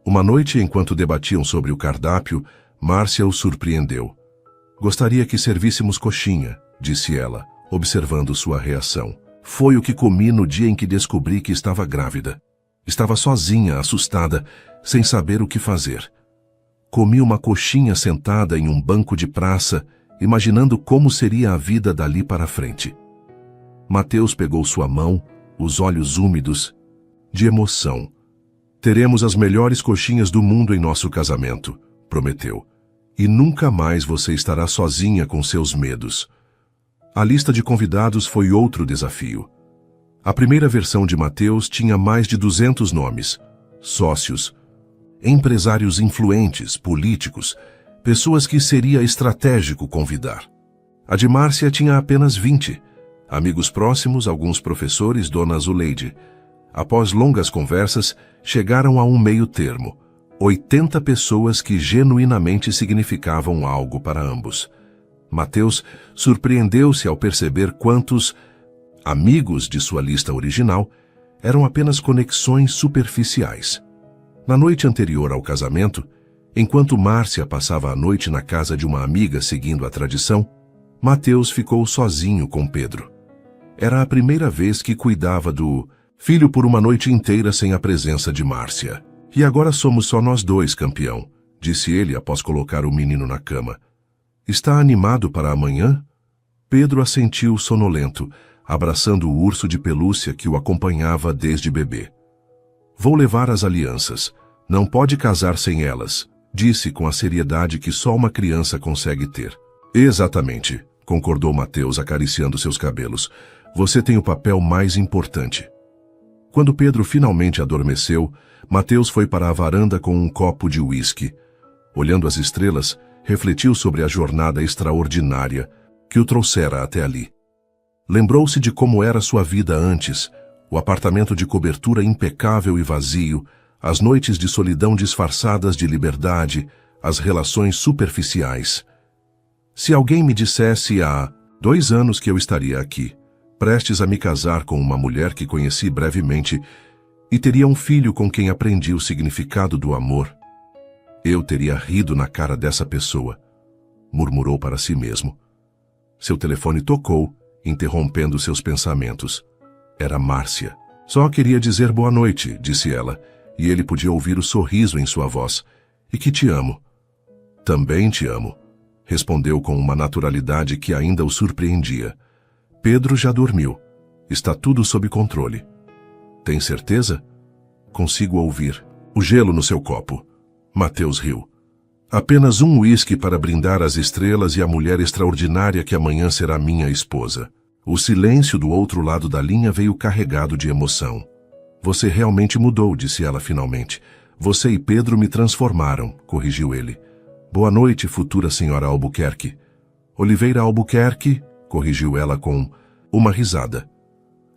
Uma noite, enquanto debatiam sobre o cardápio, Márcia o surpreendeu. Gostaria que servíssemos coxinha, disse ela, observando sua reação. Foi o que comi no dia em que descobri que estava grávida. Estava sozinha, assustada, sem saber o que fazer. Comi uma coxinha sentada em um banco de praça, imaginando como seria a vida dali para frente. Mateus pegou sua mão, os olhos úmidos, de emoção. Teremos as melhores coxinhas do mundo em nosso casamento, prometeu. E nunca mais você estará sozinha com seus medos. A lista de convidados foi outro desafio. A primeira versão de Mateus tinha mais de 200 nomes, sócios, empresários influentes, políticos, pessoas que seria estratégico convidar. A de Márcia tinha apenas 20, amigos próximos, alguns professores, Dona Zuleide. Após longas conversas, chegaram a um meio termo, 80 pessoas que genuinamente significavam algo para ambos. Mateus surpreendeu-se ao perceber quantos amigos de sua lista original eram apenas conexões superficiais. Na noite anterior ao casamento, enquanto Márcia passava a noite na casa de uma amiga seguindo a tradição, Mateus ficou sozinho com Pedro. Era a primeira vez que cuidava do filho por uma noite inteira sem a presença de Márcia. E agora somos só nós dois, campeão, disse ele após colocar o menino na cama. Está animado para amanhã? Pedro assentiu sonolento, abraçando o urso de pelúcia que o acompanhava desde bebê. Vou levar as alianças. Não pode casar sem elas, disse com a seriedade que só uma criança consegue ter. Exatamente, concordou Mateus acariciando seus cabelos. Você tem o papel mais importante. Quando Pedro finalmente adormeceu, Mateus foi para a varanda com um copo de uísque. Olhando as estrelas, refletiu sobre a jornada extraordinária que o trouxera até ali. Lembrou-se de como era sua vida antes, o apartamento de cobertura impecável e vazio, as noites de solidão disfarçadas de liberdade, as relações superficiais. Se alguém me dissesse há 2 anos que eu estaria aqui, prestes a me casar com uma mulher que conheci brevemente e teria um filho com quem aprendi o significado do amor, eu teria rido na cara dessa pessoa, murmurou para si mesmo. Seu telefone tocou, interrompendo seus pensamentos. Era Márcia. Só queria dizer boa noite, disse ela, e ele podia ouvir o sorriso em sua voz. E que te amo. Também te amo, respondeu com uma naturalidade que ainda o surpreendia. Pedro já dormiu. Está tudo sob controle. Tem certeza? Consigo ouvir. O gelo no seu copo. Mateus riu. Apenas um uísque para brindar as estrelas e a mulher extraordinária que amanhã será minha esposa. O silêncio do outro lado da linha veio carregado de emoção. Você realmente mudou, disse ela finalmente. Você e Pedro me transformaram, corrigiu ele. Boa noite, futura senhora Albuquerque. Oliveira Albuquerque, corrigiu ela com uma risada.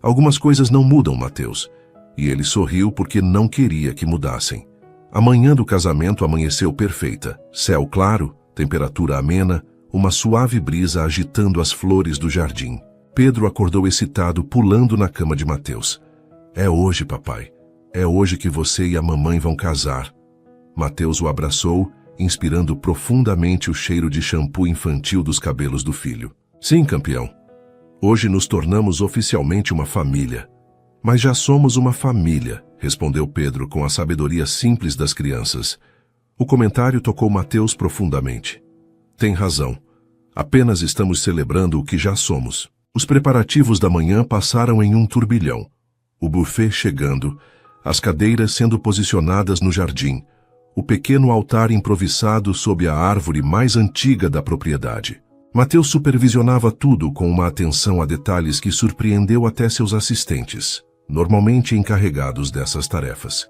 Algumas coisas não mudam, Mateus. E ele sorriu porque não queria que mudassem. A manhã do casamento amanheceu perfeita. Céu claro, temperatura amena, uma suave brisa agitando as flores do jardim. Pedro acordou excitado, pulando na cama de Mateus. É hoje, papai. É hoje que você e a mamãe vão casar. Mateus o abraçou, inspirando profundamente o cheiro de shampoo infantil dos cabelos do filho. Sim, campeão. Hoje nos tornamos oficialmente uma família. Mas já somos uma família, respondeu Pedro com a sabedoria simples das crianças. O comentário tocou Mateus profundamente. Tem razão. Apenas estamos celebrando o que já somos. Os preparativos da manhã passaram em um turbilhão. O buffet chegando, as cadeiras sendo posicionadas no jardim, o pequeno altar improvisado sob a árvore mais antiga da propriedade. Mateus supervisionava tudo com uma atenção a detalhes que surpreendeu até seus assistentes, normalmente encarregados dessas tarefas.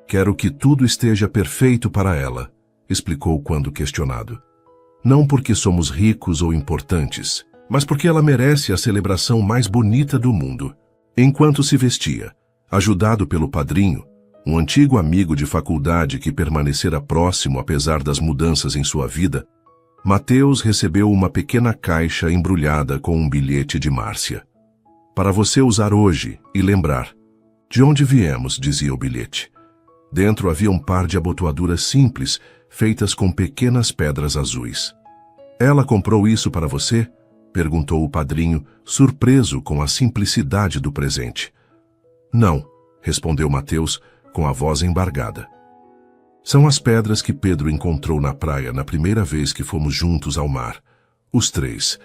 Quero que tudo esteja perfeito para ela, explicou quando questionado. Não porque somos ricos ou importantes, mas porque ela merece a celebração mais bonita do mundo. Enquanto se vestia, ajudado pelo padrinho, um antigo amigo de faculdade que permanecera próximo apesar das mudanças em sua vida, Mateus recebeu uma pequena caixa embrulhada com um bilhete de Márcia. Para você usar hoje e lembrar. De onde viemos, dizia o bilhete. Dentro havia um par de abotoaduras simples, feitas com pequenas pedras azuis. Ela comprou isso para você? Perguntou o padrinho, surpreso com a simplicidade do presente. Não, respondeu Mateus, com a voz embargada. São as pedras que Pedro encontrou na praia na primeira vez que fomos juntos ao mar. Os 3.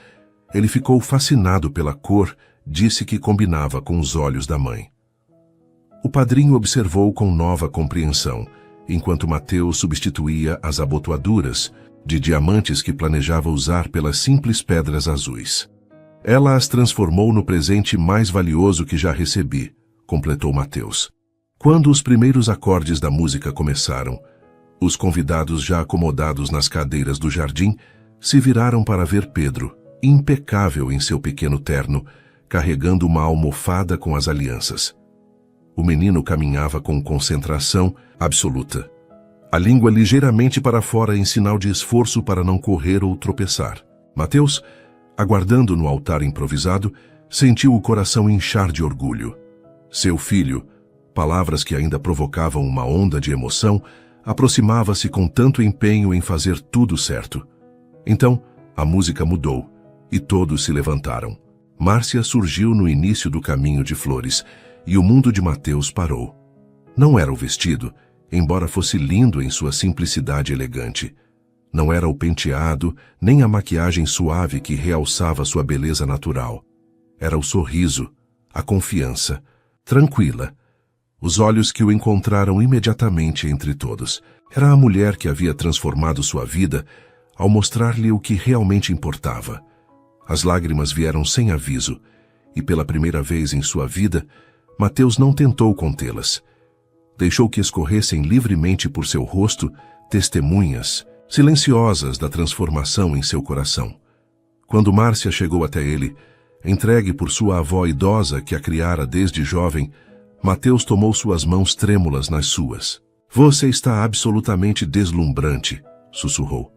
Ele ficou fascinado pela cor, disse que combinava com os olhos da mãe. O padrinho observou com nova compreensão, enquanto Mateus substituía as abotoaduras de diamantes que planejava usar pelas simples pedras azuis. Ela as transformou no presente mais valioso que já recebi, completou Mateus. Quando os primeiros acordes da música começaram, os convidados já acomodados nas cadeiras do jardim se viraram para ver Pedro, impecável em seu pequeno terno, carregando uma almofada com as alianças. O menino caminhava com concentração absoluta, a língua ligeiramente para fora em sinal de esforço para não correr ou tropeçar. Mateus, aguardando no altar improvisado, sentiu o coração inchar de orgulho. Seu filho, palavras que ainda provocavam uma onda de emoção, aproximava-se com tanto empenho em fazer tudo certo. Então, a música mudou e todos se levantaram. Márcia surgiu no início do caminho de flores e o mundo de Mateus parou. Não era o vestido, embora fosse lindo em sua simplicidade elegante. Não era o penteado, nem a maquiagem suave que realçava sua beleza natural. Era o sorriso, a confiança, tranquila. Os olhos que o encontraram imediatamente entre todos. Era a mulher que havia transformado sua vida ao mostrar-lhe o que realmente importava. As lágrimas vieram sem aviso, e pela primeira vez em sua vida, Mateus não tentou contê-las. Deixou que escorressem livremente por seu rosto testemunhas silenciosas da transformação em seu coração. Quando Márcia chegou até ele, entregue por sua avó idosa que a criara desde jovem, Mateus tomou suas mãos trêmulas nas suas. Você está absolutamente deslumbrante, sussurrou.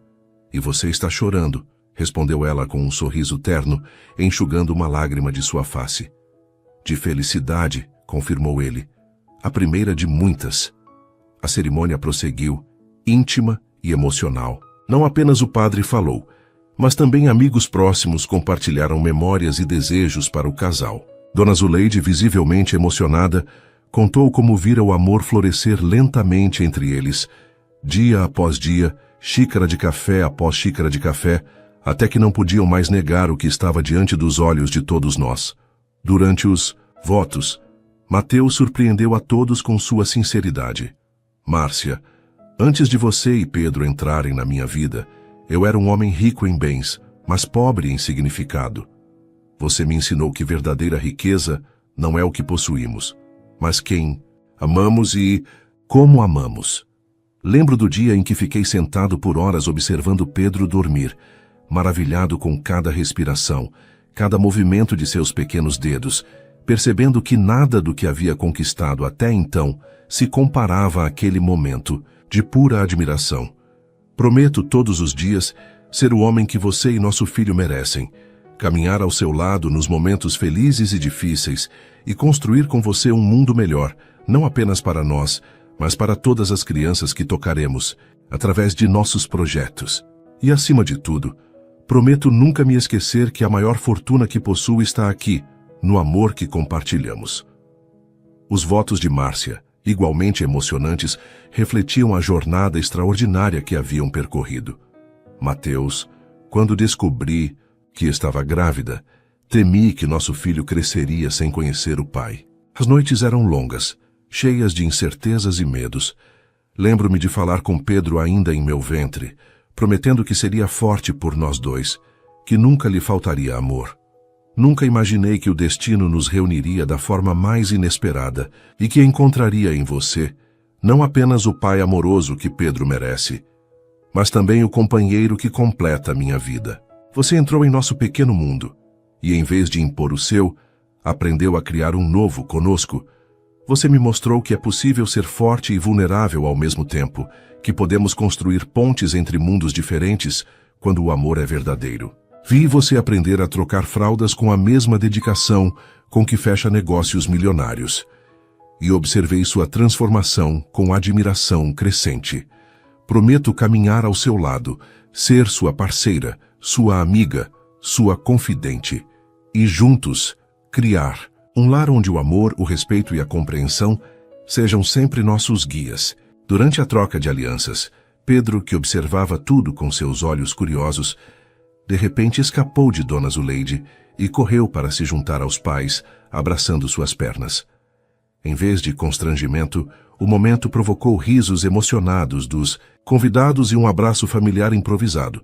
E você está chorando, respondeu ela com um sorriso terno, enxugando uma lágrima de sua face. De felicidade, confirmou ele. A primeira de muitas. A cerimônia prosseguiu, íntima e emocional. Não apenas o padre falou, mas também amigos próximos compartilharam memórias e desejos para o casal. Dona Zuleide, visivelmente emocionada, contou como vira o amor florescer lentamente entre eles, dia após dia, xícara de café após xícara de café, até que não podiam mais negar o que estava diante dos olhos de todos nós. Durante os votos, Mateus surpreendeu a todos com sua sinceridade. Márcia, antes de você e Pedro entrarem na minha vida, eu era um homem rico em bens, mas pobre em significado. Você me ensinou que verdadeira riqueza não é o que possuímos, mas quem amamos e como amamos. Lembro do dia em que fiquei sentado por horas observando Pedro dormir, maravilhado com cada respiração, cada movimento de seus pequenos dedos, percebendo que nada do que havia conquistado até então se comparava àquele momento de pura admiração. Prometo todos os dias ser o homem que você e nosso filho merecem, caminhar ao seu lado nos momentos felizes e difíceis e construir com você um mundo melhor, não apenas para nós, mas para todas as crianças que tocaremos, através de nossos projetos. E, acima de tudo, prometo nunca me esquecer que a maior fortuna que possuo está aqui, no amor que compartilhamos. Os votos de Márcia, igualmente emocionantes, refletiam a jornada extraordinária que haviam percorrido. Mateus, quando descobri que estava grávida, temi que nosso filho cresceria sem conhecer o pai. As noites eram longas, cheias de incertezas e medos. Lembro-me de falar com Pedro ainda em meu ventre, prometendo que seria forte por nós dois, que nunca lhe faltaria amor. Nunca imaginei que o destino nos reuniria da forma mais inesperada e que encontraria em você não apenas o pai amoroso que Pedro merece, mas também o companheiro que completa a minha vida. Você entrou em nosso pequeno mundo e, em vez de impor o seu, aprendeu a criar um novo conosco. Você me mostrou que é possível ser forte e vulnerável ao mesmo tempo, que podemos construir pontes entre mundos diferentes quando o amor é verdadeiro. Vi você aprender a trocar fraldas com a mesma dedicação com que fecha negócios milionários. E observei sua transformação com admiração crescente. Prometo caminhar ao seu lado, ser sua parceira, sua amiga, sua confidente. E juntos, criar um lar onde o amor, o respeito e a compreensão sejam sempre nossos guias. Durante a troca de alianças, Pedro, que observava tudo com seus olhos curiosos, de repente escapou de Dona Zuleide e correu para se juntar aos pais, abraçando suas pernas. Em vez de constrangimento, o momento provocou risos emocionados dos convidados e um abraço familiar improvisado,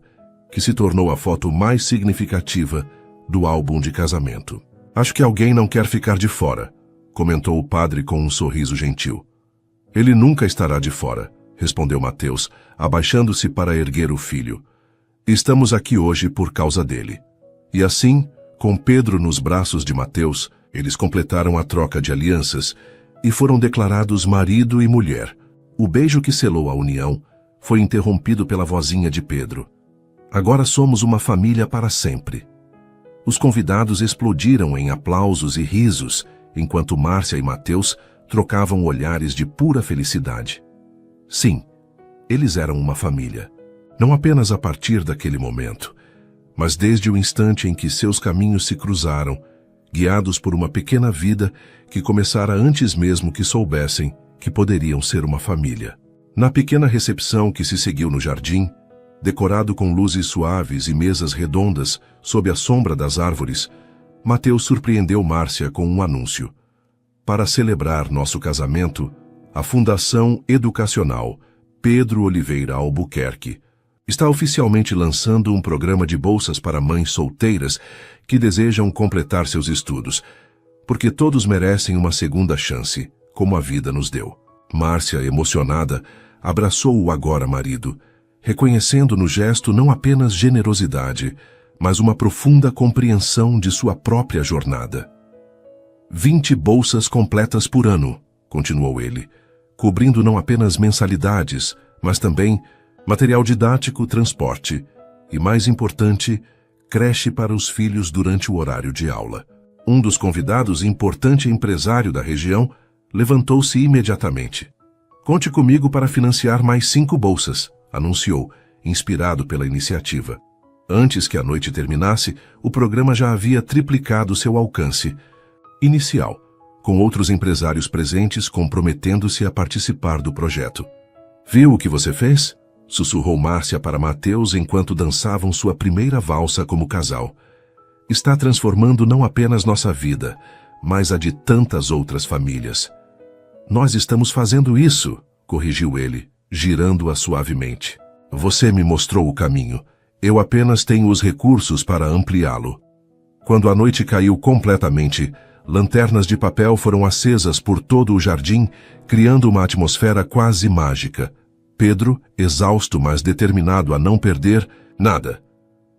que se tornou a foto mais significativa do álbum de casamento. Acho que alguém não quer ficar de fora, comentou o padre com um sorriso gentil. Ele nunca estará de fora, respondeu Mateus, abaixando-se para erguer o filho. Estamos aqui hoje por causa dele. E assim, com Pedro nos braços de Mateus, eles completaram a troca de alianças e foram declarados marido e mulher. O beijo que selou a união foi interrompido pela vozinha de Pedro. Agora somos uma família para sempre. Os convidados explodiram em aplausos e risos, enquanto Márcia e Mateus trocavam olhares de pura felicidade. Sim, eles eram uma família. Não apenas a partir daquele momento, mas desde o instante em que seus caminhos se cruzaram, guiados por uma pequena vida que começara antes mesmo que soubessem que poderiam ser uma família. Na pequena recepção que se seguiu no jardim, decorado com luzes suaves e mesas redondas sob a sombra das árvores, Mateus surpreendeu Márcia com um anúncio. Para celebrar nosso casamento, a Fundação Educacional Pedro Oliveira Albuquerque está oficialmente lançando um programa de bolsas para mães solteiras que desejam completar seus estudos, porque todos merecem uma segunda chance, como a vida nos deu. Márcia, emocionada, abraçou o agora marido, reconhecendo no gesto não apenas generosidade, mas uma profunda compreensão de sua própria jornada. 20 bolsas completas por ano, continuou ele, cobrindo não apenas mensalidades, mas também material didático, transporte e, mais importante, creche para os filhos durante o horário de aula. Um dos convidados, importante empresário da região, levantou-se imediatamente. Conte comigo para financiar mais 5 bolsas, anunciou, inspirado pela iniciativa. Antes que a noite terminasse, o programa já havia triplicado seu alcance inicial, com outros empresários presentes comprometendo-se a participar do projeto. Viu o que você fez? Sussurrou Márcia para Mateus enquanto dançavam sua primeira valsa como casal. Está transformando não apenas nossa vida, mas a de tantas outras famílias. Nós estamos fazendo isso, corrigiu ele, girando-a suavemente. Você me mostrou o caminho. Eu apenas tenho os recursos para ampliá-lo. Quando a noite caiu completamente, lanternas de papel foram acesas por todo o jardim, criando uma atmosfera quase mágica. Pedro, exausto mas determinado a não perder nada,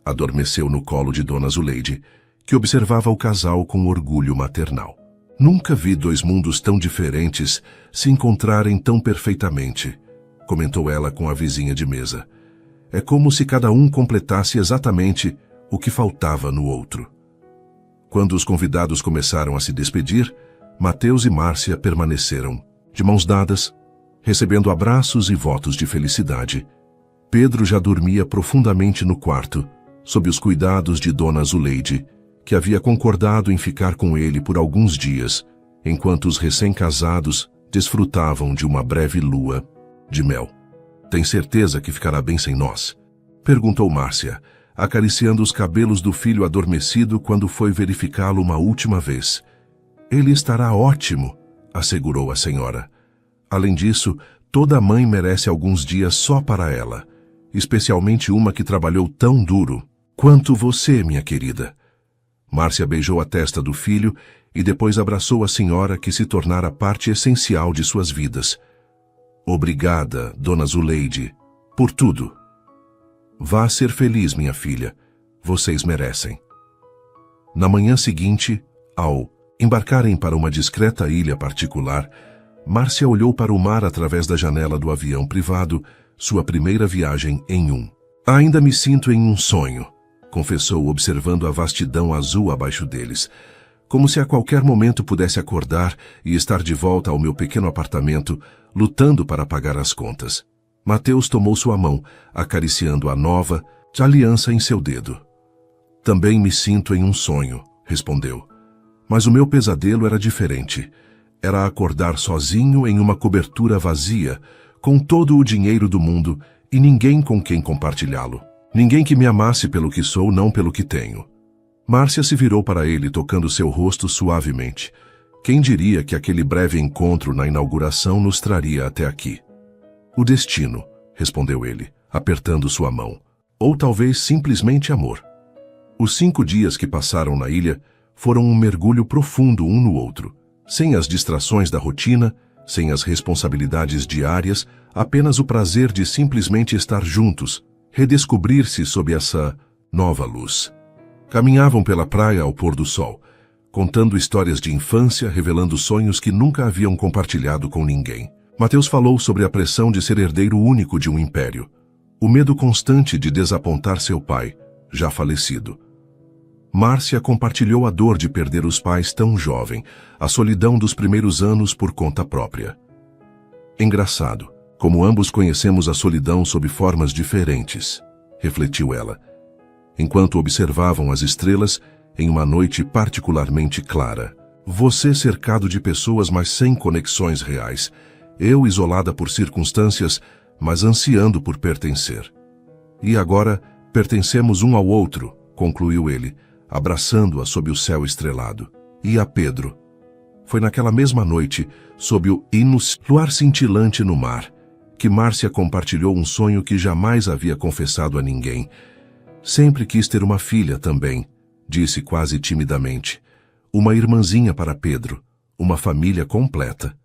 adormeceu no colo de Dona Zuleide, que observava o casal com orgulho maternal. Nunca vi 2 mundos tão diferentes se encontrarem tão perfeitamente, comentou ela com a vizinha de mesa. É como se cada um completasse exatamente o que faltava no outro. Quando os convidados começaram a se despedir, Mateus e Márcia permaneceram, de mãos dadas, recebendo abraços e votos de felicidade. Pedro já dormia profundamente no quarto, sob os cuidados de Dona Zuleide, que havia concordado em ficar com ele por alguns dias, enquanto os recém-casados desfrutavam de uma breve lua de mel. Tem certeza que ficará bem sem nós? Perguntou Márcia, acariciando os cabelos do filho adormecido quando foi verificá-lo uma última vez. Ele estará ótimo, assegurou a senhora. Além disso, toda mãe merece alguns dias só para ela, especialmente uma que trabalhou tão duro quanto você, minha querida. Márcia beijou a testa do filho e depois abraçou a senhora que se tornara parte essencial de suas vidas. Obrigada, Dona Zuleide, por tudo. Vá ser feliz, minha filha. Vocês merecem. Na manhã seguinte, ao embarcarem para uma discreta ilha particular, Márcia olhou para o mar através da janela do avião privado, sua primeira viagem em um. Ainda me sinto em um sonho, confessou observando a vastidão azul abaixo deles, como se a qualquer momento pudesse acordar e estar de volta ao meu pequeno apartamento, lutando para pagar as contas. Mateus tomou sua mão, acariciando a nova aliança em seu dedo. Também me sinto em um sonho, respondeu. Mas o meu pesadelo era diferente. Era acordar sozinho em uma cobertura vazia, com todo o dinheiro do mundo e ninguém com quem compartilhá-lo. Ninguém que me amasse pelo que sou, não pelo que tenho. Márcia se virou para ele, tocando seu rosto suavemente. Quem diria que aquele breve encontro na inauguração nos traria até aqui? O destino, respondeu ele, apertando sua mão. Ou talvez simplesmente amor. Os 5 dias que passaram na ilha foram um mergulho profundo um no outro, sem as distrações da rotina, sem as responsabilidades diárias, apenas o prazer de simplesmente estar juntos, redescobrir-se sob essa nova luz. Caminhavam pela praia ao pôr do sol, contando histórias de infância, revelando sonhos que nunca haviam compartilhado com ninguém. Mateus falou sobre a pressão de ser herdeiro único de um império, o medo constante de desapontar seu pai, já falecido. Márcia compartilhou a dor de perder os pais tão jovem, a solidão dos primeiros anos por conta própria. Engraçado, como ambos conhecemos a solidão sob formas diferentes, refletiu ela, enquanto observavam as estrelas em uma noite particularmente clara. Você cercado de pessoas, mas sem conexões reais. Eu isolada por circunstâncias, mas ansiando por pertencer. E agora pertencemos um ao outro, concluiu ele, abraçando-a sob o céu estrelado. E a Pedro? Foi naquela mesma noite, sob o luar cintilante no mar, que Márcia compartilhou um sonho que jamais havia confessado a ninguém. Sempre quis ter uma filha também, disse quase timidamente. Uma irmãzinha para Pedro, uma família completa.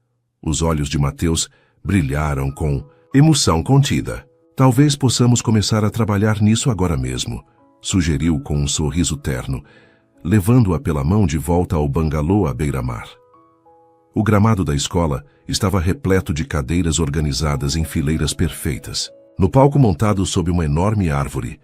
Os olhos de Mateus brilharam com emoção contida. Talvez possamos começar a trabalhar nisso agora mesmo, sugeriu com um sorriso terno, levando-a pela mão de volta ao bangalô à beira-mar. O gramado da escola estava repleto de cadeiras organizadas em fileiras perfeitas. No palco montado sob uma enorme árvore,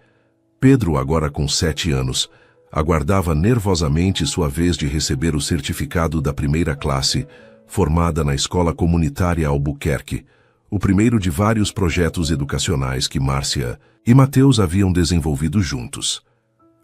Pedro, agora com 7 anos, aguardava nervosamente sua vez de receber o certificado da primeira classe, formada na Escola Comunitária Albuquerque, o primeiro de vários projetos educacionais que Márcia e Mateus haviam desenvolvido juntos.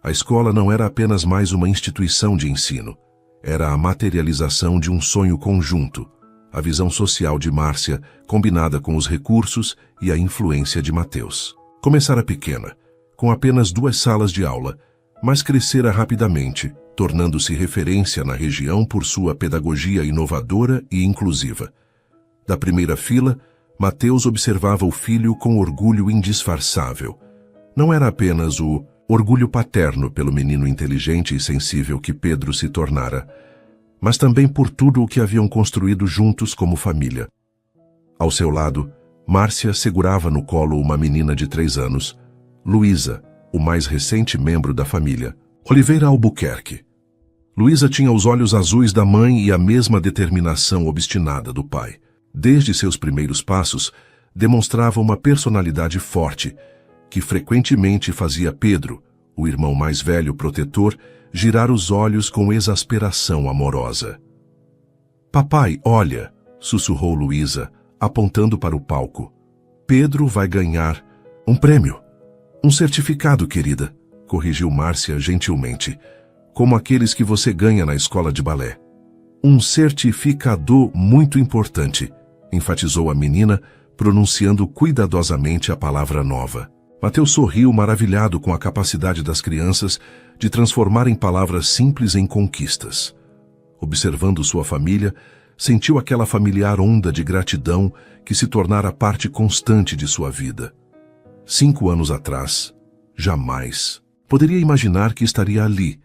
A escola não era apenas mais uma instituição de ensino, era a materialização de um sonho conjunto, a visão social de Márcia combinada com os recursos e a influência de Mateus. Começara pequena, com apenas 2 salas de aula, mas crescera rapidamente, tornando-se referência na região por sua pedagogia inovadora e inclusiva. Da primeira fila, Mateus observava o filho com orgulho indisfarçável. Não era apenas o orgulho paterno pelo menino inteligente e sensível que Pedro se tornara, mas também por tudo o que haviam construído juntos como família. Ao seu lado, Márcia segurava no colo uma menina de 3 anos, Luísa, o mais recente membro da família, Oliveira Albuquerque. Luísa tinha os olhos azuis da mãe e a mesma determinação obstinada do pai. Desde seus primeiros passos, demonstrava uma personalidade forte, que frequentemente fazia Pedro, o irmão mais velho protetor, girar os olhos com exasperação amorosa. "Papai, olha", sussurrou Luísa, apontando para o palco. "Pedro vai ganhar um prêmio." "Um certificado, querida", corrigiu Márcia gentilmente, "como aqueles que você ganha na escola de balé." "Um certificado muito importante", enfatizou a menina, pronunciando cuidadosamente a palavra nova. Mateus sorriu maravilhado com a capacidade das crianças de transformarem palavras simples em conquistas. Observando sua família, sentiu aquela familiar onda de gratidão que se tornara parte constante de sua vida. 5 anos atrás, jamais poderia imaginar que estaria ali,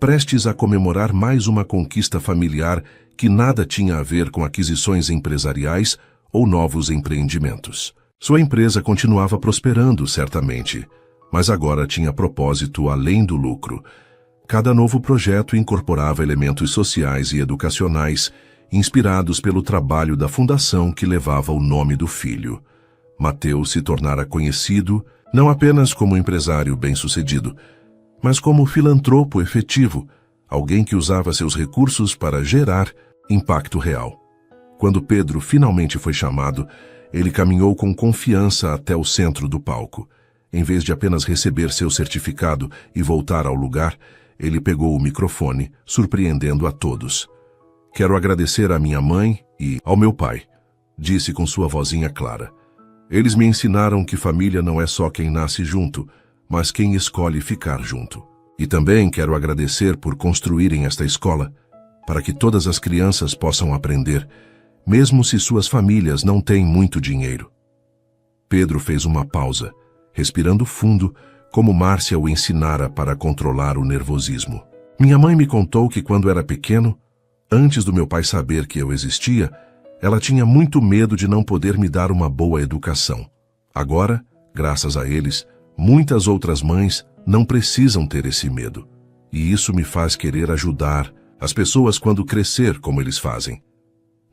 prestes a comemorar mais uma conquista familiar que nada tinha a ver com aquisições empresariais ou novos empreendimentos. Sua empresa continuava prosperando, certamente, mas agora tinha propósito além do lucro. Cada novo projeto incorporava elementos sociais e educacionais, inspirados pelo trabalho da fundação que levava o nome do filho. Mateus se tornara conhecido não apenas como empresário bem-sucedido, mas como filantropo efetivo, alguém que usava seus recursos para gerar impacto real. Quando Pedro finalmente foi chamado, ele caminhou com confiança até o centro do palco. Em vez de apenas receber seu certificado e voltar ao lugar, ele pegou o microfone, surpreendendo a todos. "Quero agradecer à minha mãe e ao meu pai", disse com sua vozinha clara. "Eles me ensinaram que família não é só quem nasce junto, mas quem escolhe ficar junto. E também quero agradecer por construírem esta escola, para que todas as crianças possam aprender, mesmo se suas famílias não têm muito dinheiro." Pedro fez uma pausa, respirando fundo, como Márcia o ensinara para controlar o nervosismo. Minha mãe me contou que quando era pequeno, antes do meu pai saber que eu existia, ela tinha muito medo de não poder me dar uma boa educação. Agora, graças a eles, muitas outras mães não precisam ter esse medo. E isso me faz querer ajudar as pessoas quando crescer como eles fazem.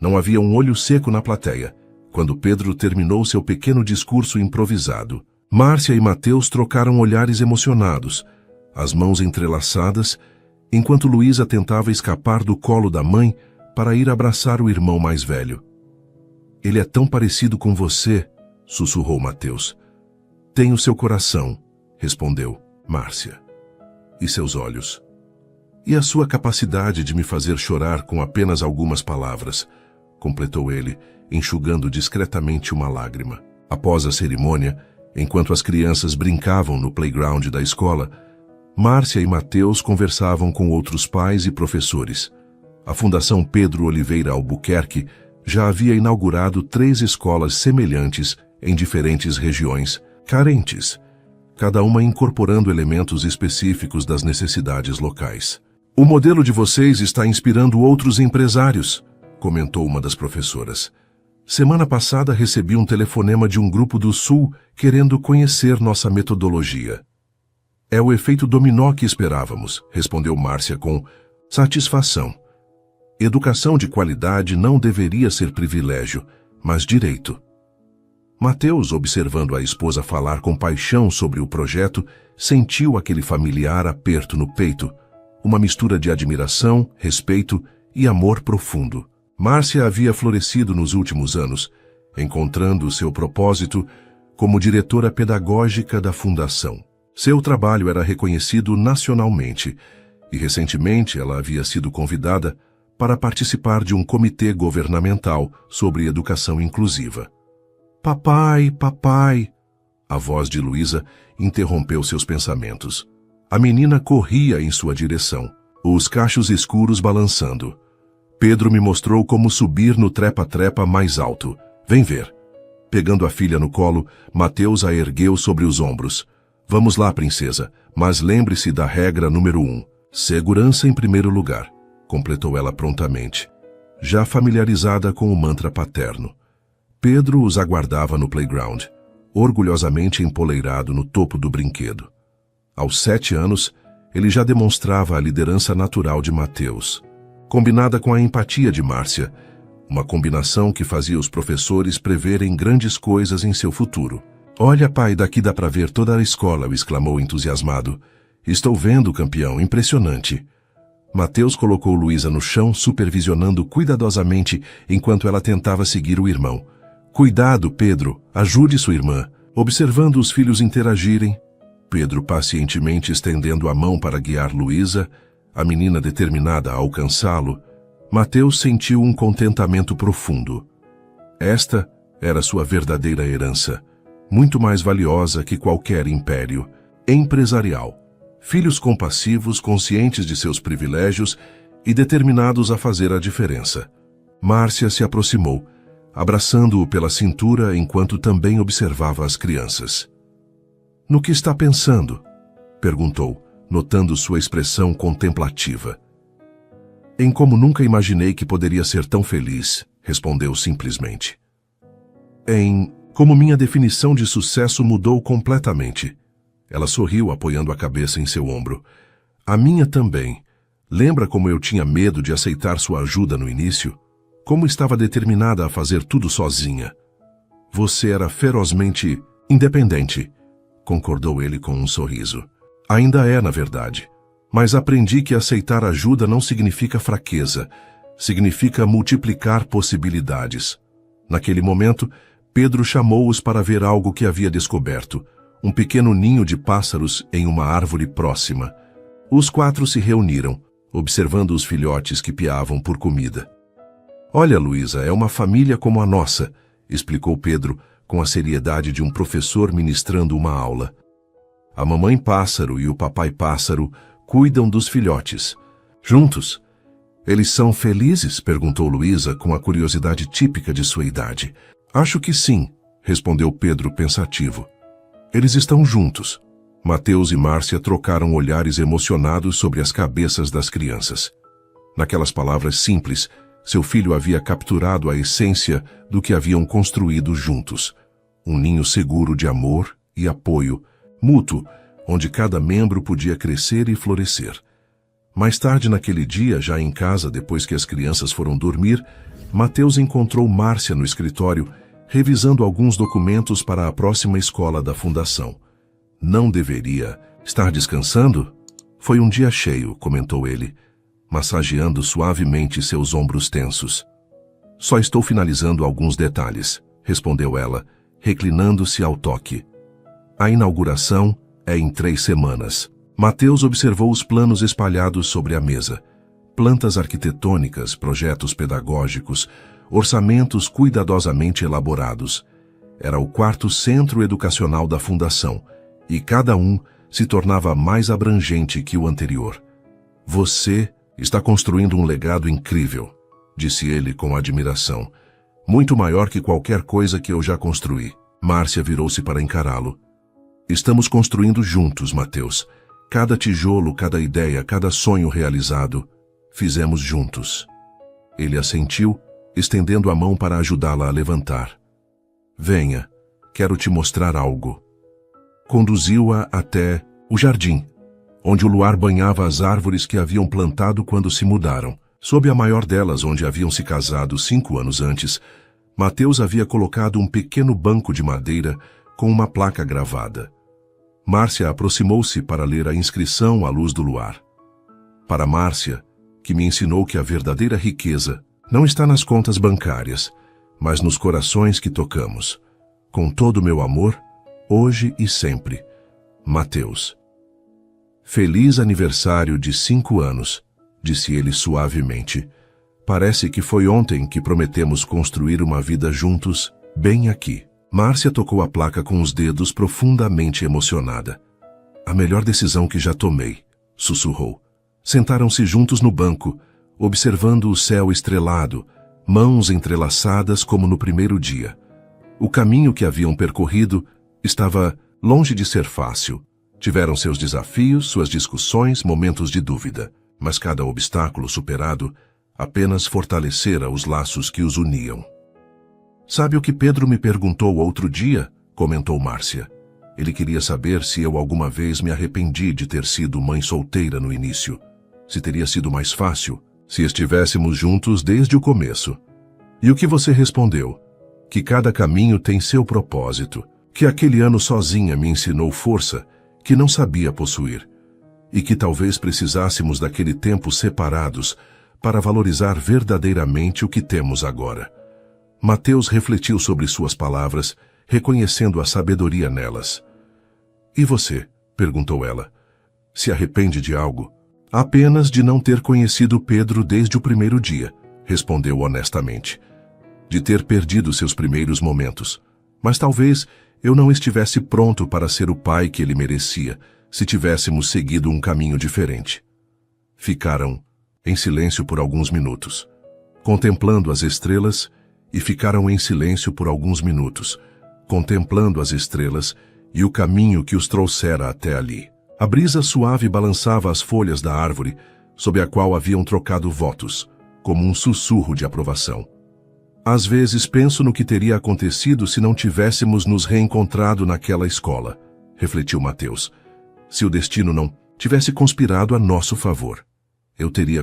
Não havia um olho seco na plateia, quando Pedro terminou seu pequeno discurso improvisado. Márcia e Mateus trocaram olhares emocionados, as mãos entrelaçadas, enquanto Luísa tentava escapar do colo da mãe para ir abraçar o irmão mais velho. Ele é tão parecido com você, sussurrou Mateus. Tem o seu coração, respondeu Márcia. E seus olhos. E a sua capacidade de me fazer chorar com apenas algumas palavras, completou ele, enxugando discretamente uma lágrima. Após a cerimônia, enquanto as crianças brincavam no playground da escola, Márcia e Mateus conversavam com outros pais e professores. A Fundação Pedro Oliveira Albuquerque já havia inaugurado 3 escolas semelhantes em diferentes regiões, carentes, cada uma incorporando elementos específicos das necessidades locais. O modelo de vocês está inspirando outros empresários, comentou uma das professoras. Semana passada recebi um telefonema de um grupo do Sul querendo conhecer nossa metodologia. É o efeito dominó que esperávamos, respondeu Márcia com satisfação. Educação de qualidade não deveria ser privilégio, mas direito. Mateus, observando a esposa falar com paixão sobre o projeto, sentiu aquele familiar aperto no peito, uma mistura de admiração, respeito e amor profundo. Márcia havia florescido nos últimos anos, encontrando seu propósito como diretora pedagógica da Fundação. Seu trabalho era reconhecido nacionalmente e, recentemente, ela havia sido convidada para participar de um comitê governamental sobre educação inclusiva. Papai, papai! A voz de Luísa interrompeu seus pensamentos. A menina corria em sua direção, os cachos escuros balançando. Pedro me mostrou como subir no trepa-trepa mais alto. Vem ver. Pegando a filha no colo, Mateus a ergueu sobre os ombros. Vamos lá, princesa, mas lembre-se da regra número 1. Segurança em primeiro lugar, completou ela prontamente, já familiarizada com o mantra paterno. Pedro os aguardava no playground, orgulhosamente empoleirado no topo do brinquedo. Aos 7 anos, ele já demonstrava a liderança natural de Mateus, combinada com a empatia de Márcia, uma combinação que fazia os professores preverem grandes coisas em seu futuro. Olha, pai, daqui dá para ver toda a escola, exclamou entusiasmado. Estou vendo, campeão, impressionante. Mateus colocou Luísa no chão, supervisionando cuidadosamente enquanto ela tentava seguir o irmão. Cuidado, Pedro, ajude sua irmã. Observando os filhos interagirem, Pedro pacientemente estendendo a mão para guiar Luísa, a menina determinada a alcançá-lo, Mateus sentiu um contentamento profundo. Esta era sua verdadeira herança, muito mais valiosa que qualquer império empresarial. Filhos compassivos, conscientes de seus privilégios e determinados a fazer a diferença. Márcia se aproximou, abraçando-o pela cintura enquanto também observava as crianças. No que está pensando? Perguntou, notando sua expressão contemplativa. Em como nunca imaginei que poderia ser tão feliz, respondeu simplesmente. Em como minha definição de sucesso mudou completamente. Ela sorriu, apoiando a cabeça em seu ombro. A minha também. Lembra como eu tinha medo de aceitar sua ajuda no início? Como estava determinada a fazer tudo sozinha? Você era ferozmente independente, concordou ele com um sorriso. Ainda é, na verdade. Mas aprendi que aceitar ajuda não significa fraqueza. Significa multiplicar possibilidades. Naquele momento, Pedro chamou-os para ver algo que havia descoberto. Um pequeno ninho de pássaros em uma árvore próxima. Os 4 se reuniram, observando os filhotes que piavam por comida. Olha, Luísa, é uma família como a nossa, explicou Pedro com a seriedade de um professor ministrando uma aula. A mamãe pássaro e o papai pássaro cuidam dos filhotes. Juntos. Eles são felizes? Perguntou Luísa com a curiosidade típica de sua idade. Acho que sim, respondeu Pedro pensativo. Eles estão juntos. Mateus e Márcia trocaram olhares emocionados sobre as cabeças das crianças. Naquelas palavras simples, seu filho havia capturado a essência do que haviam construído juntos. Um ninho seguro de amor e apoio mútuo, onde cada membro podia crescer e florescer. Mais tarde naquele dia, já em casa, depois que as crianças foram dormir, Mateus encontrou Márcia no escritório, revisando alguns documentos para a próxima escola da fundação. Não deveria estar descansando? Foi um dia cheio, comentou ele, massageando suavemente seus ombros tensos. Só estou finalizando alguns detalhes, respondeu ela, reclinando-se ao toque. A inauguração é em 3 semanas. Mateus observou os planos espalhados sobre a mesa. Plantas arquitetônicas, projetos pedagógicos, orçamentos cuidadosamente elaborados. Era o 4º centro educacional da fundação, e cada um se tornava mais abrangente que o anterior. Você está construindo um legado incrível, disse ele com admiração. Muito maior que qualquer coisa que eu já construí. Márcia virou-se para encará-lo. Estamos construindo juntos, Mateus. Cada tijolo, cada ideia, cada sonho realizado, fizemos juntos. Ele assentiu, estendendo a mão para ajudá-la a levantar. Venha, quero te mostrar algo. Conduziu-a até o jardim, onde o luar banhava as árvores que haviam plantado quando se mudaram. Sob a maior delas, onde haviam se casado 5 anos antes, Mateus havia colocado um pequeno banco de madeira com uma placa gravada. Márcia aproximou-se para ler a inscrição à luz do luar. Para Márcia, que me ensinou que a verdadeira riqueza não está nas contas bancárias, mas nos corações que tocamos. Com todo o meu amor, hoje e sempre. Mateus. Feliz aniversário de 5 anos, disse ele suavemente. Parece que foi ontem que prometemos construir uma vida juntos, bem aqui. Márcia tocou a placa com os dedos profundamente emocionada. A melhor decisão que já tomei, sussurrou. Sentaram-se juntos no banco, observando o céu estrelado, mãos entrelaçadas como no primeiro dia. O caminho que haviam percorrido estava longe de ser fácil. Tiveram seus desafios, suas discussões, momentos de dúvida, mas cada obstáculo superado apenas fortalecera os laços que os uniam. Sabe o que Pedro me perguntou outro dia? Comentou Márcia. Ele queria saber se eu alguma vez me arrependi de ter sido mãe solteira no início. Se teria sido mais fácil se estivéssemos juntos desde o começo. E o que você respondeu? Que cada caminho tem seu propósito, que aquele ano sozinha me ensinou força que não sabia possuir, e que talvez precisássemos daquele tempo separados para valorizar verdadeiramente o que temos agora. Mateus refletiu sobre suas palavras, reconhecendo a sabedoria nelas. E você? Perguntou ela. Se arrepende de algo? Apenas de não ter conhecido Pedro desde o primeiro dia, respondeu honestamente. De ter perdido seus primeiros momentos. Mas talvez eu não estivesse pronto para ser o pai que ele merecia, se tivéssemos seguido um caminho diferente. Ficaram em silêncio por alguns minutos, contemplando as estrelas, e ficaram em silêncio por alguns minutos, contemplando as estrelas e o caminho que os trouxera até ali. A brisa suave balançava as folhas da árvore, sob a qual haviam trocado votos, como um sussurro de aprovação. Às vezes penso no que teria acontecido se não tivéssemos nos reencontrado naquela escola, refletiu Mateus. Se o destino não tivesse conspirado a nosso favor, eu teria